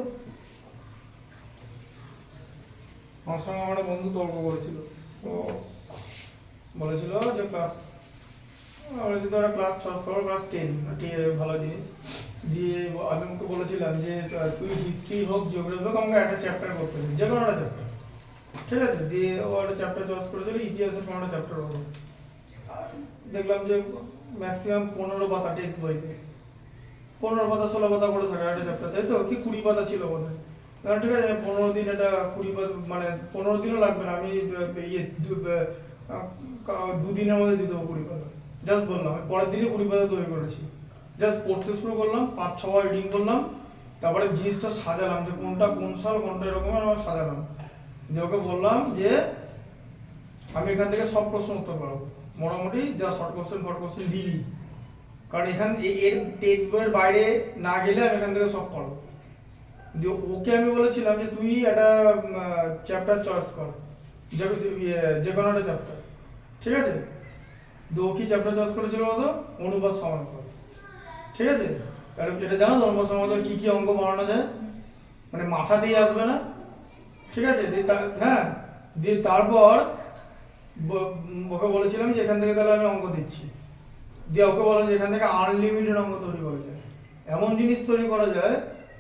আমার সঙ্গে আমার একটা বন্ধু তর্ক করেছিল, তো বলেছিল যে ক্লাস, আমরা যদি একটা ক্লাস 6 করো, ক্লাস 10 ভালো জিনিস, দিয়ে আমি ওকে বলেছিলাম যে তুই হিস্ট্রি হোক জিওগ্রাফি হোক আমাকে একটা চ্যাপ্টার করতে হবে, যে কোনো একটা চ্যাপ্টার, ঠিক আছে, দিয়ে ও একটা চ্যাপ্টার চয়েস করেছিল, ইতিহাসের কোনো একটা চ্যাপ্টার হবে, দেখলাম যে ম্যাক্সিমাম 15 পাতা টেক্সট বইতে, 15 পাতা 16 পাতা করে থাকে একটা চ্যাপ্টার, তাই তো, কি 20 পাতা ছিল বোধ হয়, ঠিক আছে 15 দিন, এটা 20 পাতা মানে 15 দিনও লাগবে না, আমি ইয়ে 2 দিনের মধ্যে দিয়ে দেবো 20 পাতা, জাস্ট বললাম, পরের দিনই 20 পাতা তৈরি করেছি, জাস্ট পড়তে শুরু করলাম, 5-6 বার রিডিং করলাম, তারপরে জিনিসটা সাজালাম যে কোনটা কোন সাল কোনটা এরকম আমার সাজালাম, দিয়ে ওকে বললাম যে আমি এখান থেকে সব প্রশ্ন উত্তর পারবো মোটামুটি, যা শর্ট কোশ্চেন দিবি, কারণ এখান এর টেক্সট বইয়ের বাইরে না গেলে আমি এখান থেকে সব পারবো। দিয়ে ওকে আমি বলেছিলাম যে তুই একটা চ্যাপ্টার চয়েস কর, যে কোনো একটা চ্যাপ্টার, ঠিক আছে, দিয়ে ও কি চ্যাপ্টার চয়েস করেছিল বলতো, অনুপাত সমানুপাত, ঠিক আছে, এটা জানো তো অনুপাত সমানুপাত কি কি অঙ্ক বানানো যায়, মানে মাথা দিয়ে আসবে না, ঠিক আছে, দিয়ে হ্যাঁ, দিয়ে তারপর ওকে বলেছিলাম যে এখান থেকে তাহলে আমি অঙ্ক দিচ্ছি, দিয়ে ওকে বললাম যে এখান থেকে আনলিমিটেড অঙ্ক তৈরি করা যায়, এমন জিনিস তৈরি করা যায়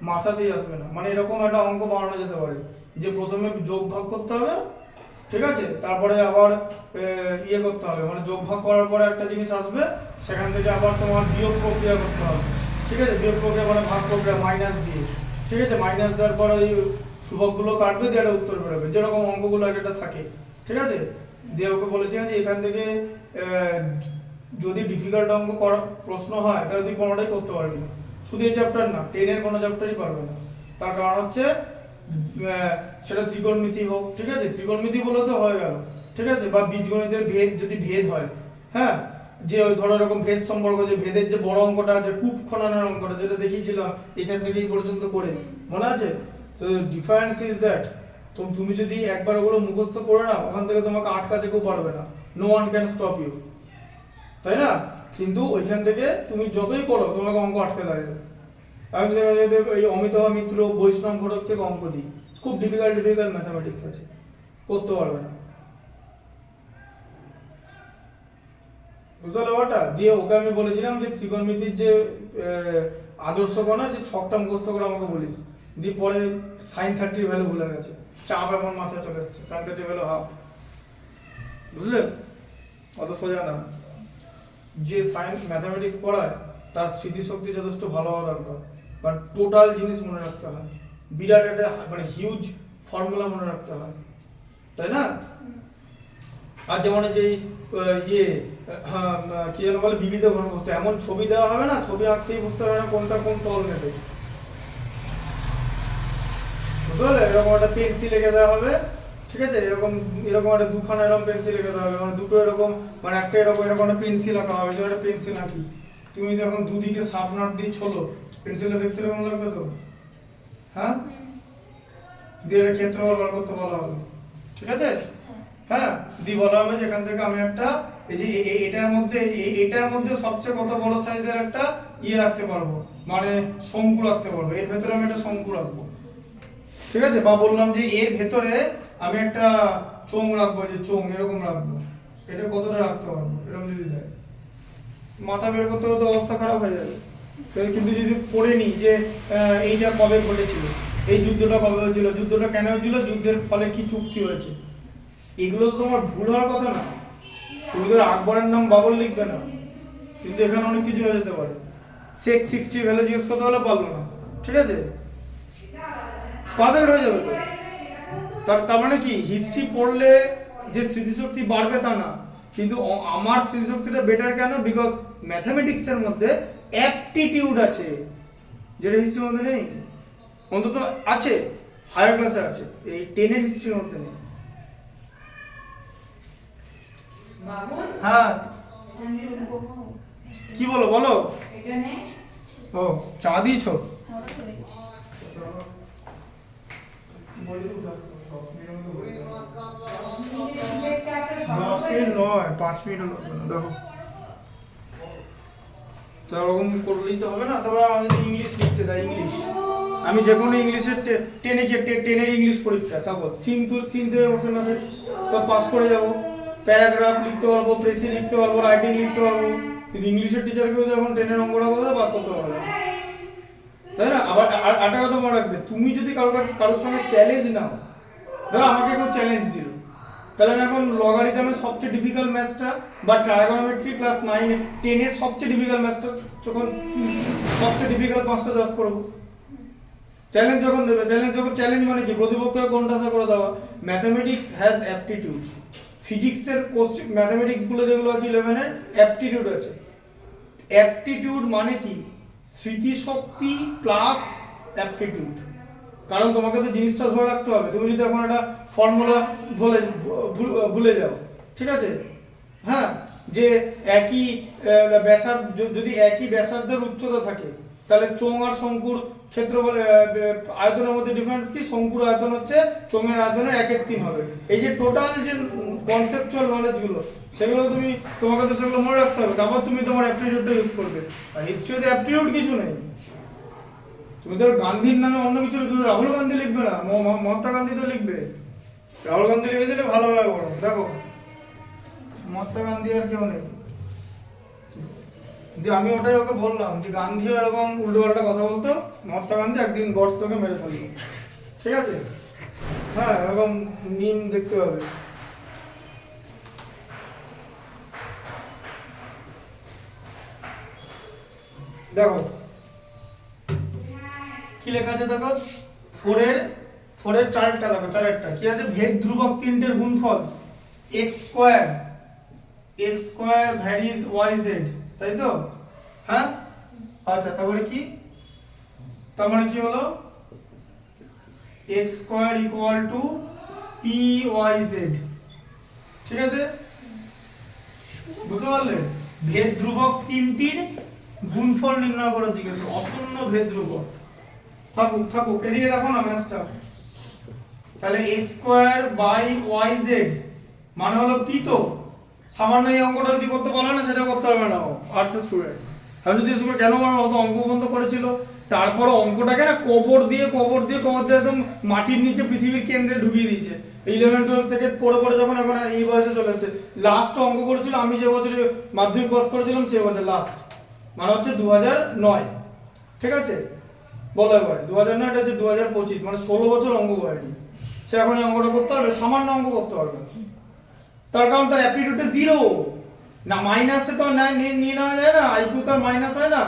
মাথাতেই আসবে না, মানে এরকম একটা অঙ্ক বানানো যেতে পারে যে প্রথমে যোগ ভাগ করতে হবে, ঠিক আছে, তারপরে আবার ইয়ে করতে হবে, মানে যোগ ভাগ করার পরে একটা জিনিস আসবে, সেখান থেকে আবার তোমার বিয়োগ প্রক্রিয়া করতে হবে, ঠিক আছে, বিয়োগ প্রক্রিয়া মানে ভাগ প্রক্রিয়া মাইনাস দিয়ে, ঠিক আছে, মাইনাস দেওয়ার পরে ওই ধ্রুবকগুলো কাটবে দিয়ে একটা উত্তর বেরোবে, যেরকম অঙ্কগুলো একটা থাকে, ঠিক আছে। দিয়ে ওকে বলেছিলাম যে এখান থেকে যদি ডিফিকাল্ট অঙ্ক করা প্রশ্ন হয় তাহলে তুই কোনোটাই করতে পারবি না, শুধু এই চ্যাপ্টার না, 10-এর কোনো চ্যাপ্টারই পারবে না। তার কারণ হচ্ছে সেটা ত্রিকোণমিতি হোক, ঠিক আছে, ত্রিকোণমিতি বলে তো হয়ে গেল, ঠিক আছে, বা বীজগণিতের ভেদ যদি ভেদ হয়, হ্যাঁ, যে ওই ধরো এরকম ভেদ সম্পর্ক, যে ভেদের যে বড় অঙ্কটা আছে কূপ খননের অঙ্কটা যেটা দেখিয়েছিলাম এখান থেকে এই পর্যন্ত করে, মনে আছে? তো ডিফারেন্স ইজ দ্যাট তুমি যদি একবার ওগুলো মুখস্থ করে নাও ওখান থেকে তোমাকে আটকাতে কেউ পারবে না, no one can stop you, তাই না? কিন্তু ওইখান থেকে তুমি যতই করো তোমাকে অঙ্ক আটকে দেয়। আমি এই অমিতাভ মিত্র, বৈষ্ণব ঘটক থেকে অঙ্ক দিই, খুব ডিফিকাল্ট ম্যাথামেটিক্স আছে, করতে পারবে না, বুঝতে পারলে ওটা? দিয়ে ওকে আমি বলেছিলাম যে ত্রিকোণমিতির যে আদর্শ কোণ আছে ছকটা মুখস্থ করে আমাকে বলিস। দিয়ে পরে sin 30 ভ্যালু ভুলে গেছে, চাপ এমন মাথায় চলে এসছে, sin 30 ভ্যালু হাফ, বুঝলে? অত সোজা না, যে সায়েন্স ম্যাথামেটিক্স পড়ায় তার স্মৃতিশক্তি যথেষ্ট ভালো হওয়া দরকার, বাট টোটাল জিনিস মনে রাখতে হয়, বিরাট একটা মানে হিউজ ফর্মুলা মনে রাখতে হয়, তাই না? আর যেমন যে কি যেন বলে বিবিধ ঘনবস্তু, এমন ছবি দেওয়া হবে না, ছবি আঁকতেই বুঝতে হবে না কোনটা কোন তল নেবে, বুঝতে পারলে? এরকম একটা পেন্সিল এঁকে দেওয়া হবে, ঠিক আছে, এরকম এরকম একটা দুখানা এরকম পেন্সিল এঁকে দেওয়া হবে, মানে দুটো এরকম, মানে একটা এরকম এরকম একটা পেন্সিল আঁকা হবে, যে একটা পেন্সিল আঁকি, তুমি যখন দুদিকে শার্পনার দিয়ে ছোলো পেন্সিলটা দেখতে কেমন লাগবে তো, হ্যাঁ? দিয়ে ক্ষেত্রফল বার করতে বলা হবে, ঠিক আছে, হ্যাঁ। দিয়ে বলা হবে যে এখান থেকে আমি একটা এই যে এটার মধ্যে সবচেয়ে কত বড় সাইজের একটা ইয়ে রাখতে পারবো, মানে শঙ্কু রাখতে পারবো, এর ভেতরে আমি একটা শঙ্কু রাখবো, ঠিক আছে, বা বললাম যে এর ভেতরে আমি একটা চোঙ রাখবো, যে চোঙ এরকম রাখবো, এটা কতটা রাখতে পারবো, এরকম যদি দেয় মাথা বের করতে করতে অবস্থা খারাপ হয়ে যাবে। কিন্তু যদি পড়ে নিই যে এইটা কবে ঘটেছিল, এই যুদ্ধটা কবে হয়েছিল, যুদ্ধটা কেন হয়েছিল, যুদ্ধের ফলে কি চুক্তি হয়েছে, এগুলো তো তোমার ভুল হওয়ার কথা না। তুমি তো আকবরের নাম বাবর লিখবে না, কিন্তু এখানে অনেক কিছু হয়ে যেতে পারে। 60 ভ্যালু জিজ্ঞেস করতে হলে পারলো না, ঠিক আছে, পাজল হয়ে যাবে তো। তার মানে কি হিস্ট্রি পড়লে যে স্মৃতিশক্তি বাড়বে তা না, কিন্তু আমার স্মৃতিশক্তিটা বেটার কেন, বিকজ ম্যাথামেটিক্স এর মধ্যে অ্যাপটিটিউড আছে, যেটা হিস্ট্রির মধ্যে নেই, অন্তত আছে হায়ার ক্লাসে আছে, এই 10 এর হিস্ট্রির মধ্যে নেই। হ্যাঁ কি বলো বলো, ও চা দিয়েছো? 10 মিনিট নয়, 5 মিনিট লাগবে না, দেখো সেরকম করলেই তো হবে না। তবে আমি যদি ইংলিশ লিখতে দেয়, ইংলিশ আমি যে কোনো ইংলিশের 10-এর ইংলিশ পরীক্ষা, সাপোজ সিন থেকে কোশ্চেন আসে তো পাস করে যাবো, প্যারাগ্রাফ লিখতে পারবো, প্রেসি লিখতে পারবো, রাইটিং লিখতে পারবো, কিন্তু ইংলিশের টিচারকেও যখন 10-এর অঙ্কটা বলতে পাস করতে পারবে, তাই না? আবার একটা কথা মনে রাখবে, তুমি যদি কারোর সঙ্গে চ্যালেঞ্জ নাও, ধরো আমাকে কেউ চ্যালেঞ্জ দিল, তাহলে আমি এখন লগারিদমের সবচেয়ে ডিফিকাল্ট ম্যাথটা বা ট্রাইগোনোমেট্রি ক্লাস 9-10-এর সবচেয়ে ডিফিকাল্ট ম্যাথটা যখন সবচেয়ে ডিফিকাল্ট 5টা চাষ করবো, চ্যালেঞ্জ যখন দেবে, চ্যালেঞ্জ মানে কি, প্রতিপক্ষকে কোণঠাসা করে দেওয়া। ম্যাথামেটিক্স হ্যাজ অ্যাপটিটিউড, ফিজিক্সের কোশ্চেন ম্যাথামেটিক্স গুলো যেগুলো আছে 11-এর অ্যাপটিটিউড আছে। অ্যাপটিটিউড মানে কি, স্মৃতিশক্তি প্লাস অ্যাপটিটিউড, কারণ তোমাকে তো জিনিসটা ধরে রাখতে হবে। তুমি যদি এখন একটা ফর্মুলা ভুলে যাও, ঠিক আছে, হ্যাঁ, যে একই ব্যাসার্ধ, যদি একই ব্যাসার্ধের উচ্চতা থাকে তাহলে চোঙ আর শঙ্কুর ক্ষেত্রফল আয়তনের মধ্যে ডিফারেন্স কি, শঙ্কুর আয়তন হচ্ছে চোঙের আয়তনের 1/3 হবে। এই যে টোটাল যে কনসেপচুয়াল নলেজগুলো সেগুলো তোমাকে তো সেগুলো মনে রাখতে হবে, তারপর তুমি তোমার অ্যাপটিটিউডটা ইউজ করবে। আর হিস্ট্রিতে অ্যাপটিটিউড কিছু নেই, তুমি তো গান্ধীর নামে অন্য কিছু, তুমি রাহুল গান্ধী লিখবে না, মহাত্মা গান্ধী তো লিখবে। রাহুল গান্ধী লিখে দিলে ভালো হয়, বড় দেখো মহাত্মা গান্ধী আর কেউ নেই। আমি ওটাই ওকে বললাম যে গান্ধীও এরকম উল্টোপাল্টা কথা বলতো, মহাত্মা গান্ধী একদিন গডসকে মেরে ফেললো, ঠিক আছে, হ্যাঁ, এরকম মিম দেখতে হবে। দেখো কি লেখা আছে, দেখো 4-এর 4 এর চারেরটা দেখো, চারেরটা কি আছে, ভেদ ধ্রুবক তিনটের গুণফল x স্কয়ার ভ্যারিজ yz, তাই তো? হ্যাঁ, আচ্ছা তারপরে কি, তার মানে কি হলো x square equal two pyz, ঠিক আছে? বুঝতে পারলে? ভেদ ধ্রুবক তিনটির গুণফল নির্ণয় করা জিজ্ঞেস, অশূন্য ভেদ ধ্রুবক। থাকুক থাকুক, এদিকে দেখো না ম্যাথটা। তাহলে x স্কয়ার বাই yz মানে হলো p, তো সামান্য এই অঙ্কটা যদি করতে বলে না সেটা করতে হবে না আর্টস স্টুডেন্ট। আমি যদি স্কুলে কেন বলবো, অত অঙ্ক বন্ধ করেছিল, তারপর অঙ্কটাকে না কবর দিয়ে একদম মাটির নিচে পৃথিবীর কেন্দ্রে ঢুকিয়ে দিয়েছে। 11 12 থেকে পড়ে যখন এখন এই বয়সে চলে এসেছে, লাস্ট অঙ্ক করেছিল আমি যে বছরে মাধ্যমিক পাস করেছিলাম সেই বছর লাস্ট, মানে হচ্ছে 2009, ঠিক আছে? বলো এবারে 2009, এটা হচ্ছে 2025, মানে 16 বছর অঙ্ক করেনি সে, এখন এই অঙ্কটা করতে পারবে? সামান্য অঙ্ক করতে পারবে, তার কারণ তার অ্যাপটিটিউডে 0 না, মাইনাসে তো নিয়ে নেওয়া যায় না, আইকিউ তো আর মাইনাস হয় না,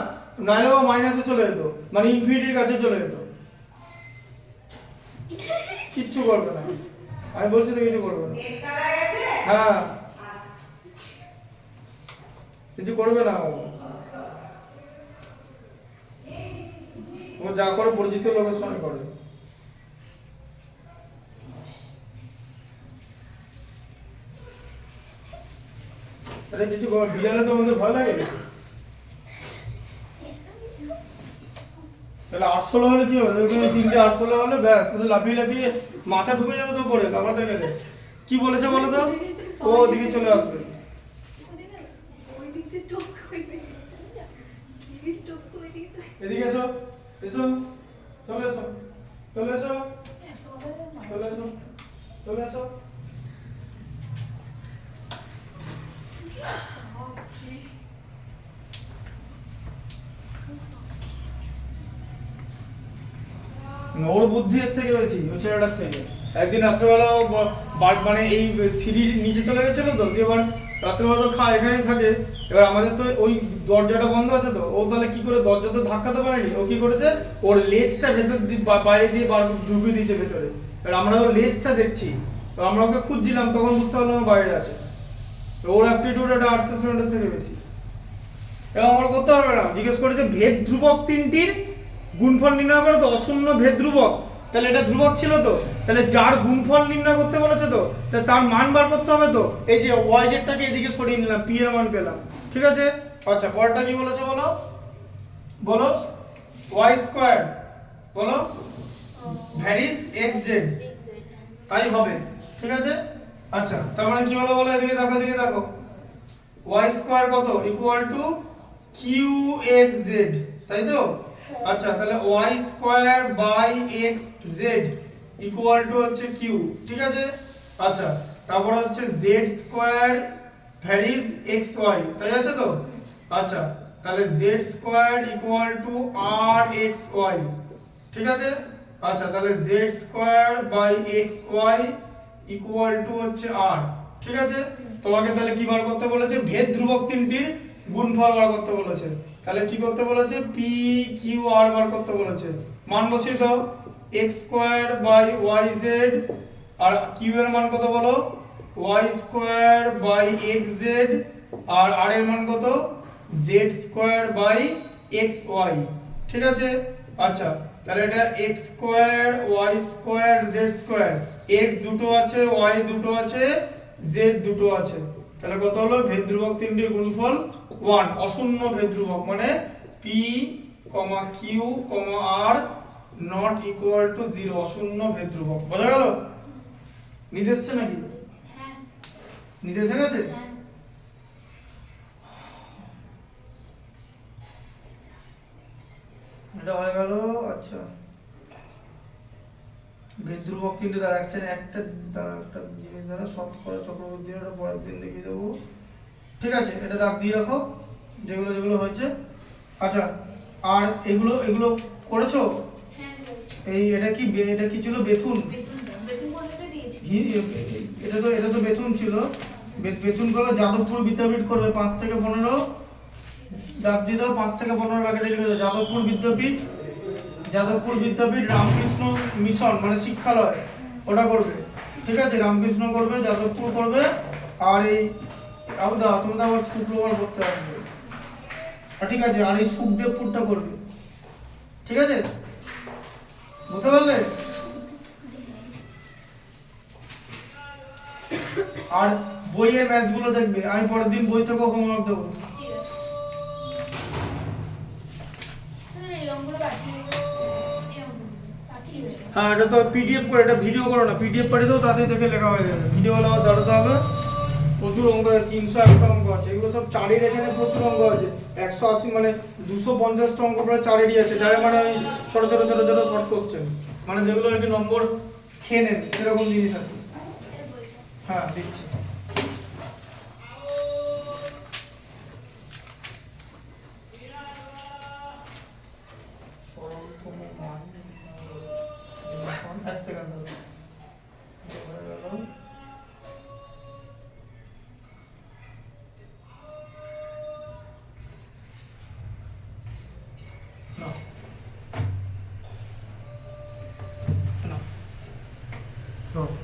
নাহলে ও মাইনাসে চলে যেত, মানে ইনফিনিটির কাছে চলে যেত, কিচ্ছু করবে না, আমি বলছি তো কিছু করবে না। হ্যাঁ, কিছু করবে না ও যা করে পরিচিত লোকের সঙ্গে করে। আরে কিছু বিড়ালে তো আমাদের ভয় লাগে, তাহলে 816 হলে কি হবে, ওখানে 3টে 816 হলে ব্যাস, শুধু লাফিয়ে মাথা ঢুকে যাবে তো পড়ে লাফাতে গেলে। কি বলেছে বলো তো, ও ওদিকে চলে আসবে, এদিকে এসো, এসো, চলে এসো, চলে এসো, চলে এসো, চলে এসো। ওর বুদ্ধি এর থেকে বেশি, ওই ছেলেটার থেকে। একদিন রাত্রেবেলা মানে এই সিঁড়ির নিচে চলে গেছিল তো, দিয়ে এবার রাত্রেবেলা তো এখানেই থাকে, এবার আমাদের তো ওই দরজাটা বন্ধ আছে তো, ও তাহলে কি করে, দরজা তো ধাক্কাতে পারেনি, ও কি করেছে ওর লেজটা ভেতর বাইরে দিয়ে ঢুকিয়ে দিয়েছে ভেতরে। এবার আমরা ওর লেজটা দেখছি, তো আমরা ওকে খুঁজছিলাম, তখন বুঝতে পারলাম বাইরে আছে। তো ওর অ্যাপটিটিউড একটা আর্টস স্টুডেন্টের থেকে বেশি। এবং আমরা করতে পারবে না, জিজ্ঞেস করেছে ভেদ ধ্রুবক তিনটির গুণফল নির্ণয় করো তো, অশূন্য ভেদ ধ্রুবক, তাহলে এটা ধ্রুবক ছিল তো, তাহলে যার গুণফল নির্ণয় করতে বলেছে তো, তাহলে তার মান বার করতে হবে তো। এই যে yz-টাকে এদিকে সরিয়ে নিলাম, p এর মান পেলাম, ঠিক আছে? আচ্ছা পরেরটা কি বলেছে বলো, বলো y স্কয়ার, বলো ভ্যারিজ xz, তাই হবে, ঠিক আছে? আচ্ছা তার মানে কি হলো বলো, এদিকে দেখো, এদিকে দেখো, y স্কয়ার কত ইকুয়াল টু qxz, তাই তো? আচ্ছা তাহলে y square by xz equal to হচ্ছে q, ঠিক আছে? আচ্ছা তারপর হচ্ছে z স্কয়ার ভ্যারিজ xy, তাই আছে তো? আচ্ছা তাহলে z square equal to rxy, ঠিক আছে? আচ্ছা তাহলে z square by xy equal to হচ্ছে r, ঠিক আছে? তোমাকে তাহলে কি বার করতে বলেছে, ভেদ ধ্রুবক তিনটির গুণফল বার করতে বলেছে, তাহলে কি করতে বলেছে, p q r বার করতে বলেছে, মান বসিয়ে দাও, x স্কয়ার বাই yz, আর q এর মান কত বলো, y স্কয়ার বাই xz, আর r এর মান কত, z স্কয়ার বাই xy, ঠিক আছে? আচ্ছা তাহলে এটা x square y square z square, x দুটো আছে, y দুটো আছে, z দুটো আছে, তাহলে কত হলো, ভেদ ধ্রুবক তিনটির গুণফল 1, অশূন্য ভেদ ধ্রুবক, মানে p, q, r not equal to 0, অশূন্য ভেদ ধ্রুবক। বোঝা গেল? নিতে এসছে নাকি? হ্যাঁ নিতে এসে গেছে? হ্যাঁ। এটা হয়ে গেল। আচ্ছা ভেদ ধ্রুবক তিনটে দ্বারা একটা জিনিস দ্বারা শতকরা চক্রবর্তীর ওটা পরের দিন দেখিয়ে দেবো, ঠিক আছে? এটা দাগ দিয়ে রাখো যেগুলো যেগুলো হয়েছে। আচ্ছা আর এগুলো এগুলো করেছো? হ্যাঁ বলছি, এটা কি ছিল, বেথুন? বেতন কতটা দিয়েছি? এটা তো বেথুন ছিল, বেথুন করবে, যাদবপুর বিদ্যাপীঠ করবে 5 থেকে 15, দাগ দিয়ে দাও, 5 থেকে 15 ব্র্যাকেটে লিখে দাও, যাদবপুর বিদ্যাপীঠ, যাদবপুর বিদ্যাপীঠ রামকৃষ্ণ মিশন মানে শিক্ষালয় ওটা করবে, ঠিক আছে? রামকৃষ্ণ করবে, যাদবপুর করবে, আর এই আবুদা তোমরা আবার শুক্রবার করতে আসবে, ঠিক আছে? আর এই সুখদেবপুরটা করবে, ঠিক আছে? বুঝতে পারলে? আর বইয়ের ম্যাচগুলো দেখবে, আমি পরের দিন বই থেকে হোমওয়ার্ক দেবো। ঠিক আছে তাহলে এই অঙ্কটা পাঠিয়ে দেবো, এই অঙ্কটা পাঠিয়ে দেবো। হ্যাঁ, এটা তো পিডিএফ করে, এটা ভিডিও করো না, পিডিএফ পাঠিয়ে দাও, তাতেই দেখে লেখা হয়ে যাবে। ভিডিও হলে আবার দাঁড়াতে হবে, প্রচুর অঙ্ক আছে, 301টা অঙ্ক আছে, এগুলো সব চারের, এখানে প্রচুর অঙ্ক আছে, 180 মানে 250টা অঙ্ক প্রায় চারেরই আছে, যারা মানে ওই ছোট ছোট ছোট ছোট শর্ট কোশ্চেন, মানে যেগুলো একটু নম্বর খেয়ে নেবে সেরকম জিনিস আছে। হ্যাঁ দিচ্ছি। সরলতম মান, এক সেকেন্ড হবে। No. No.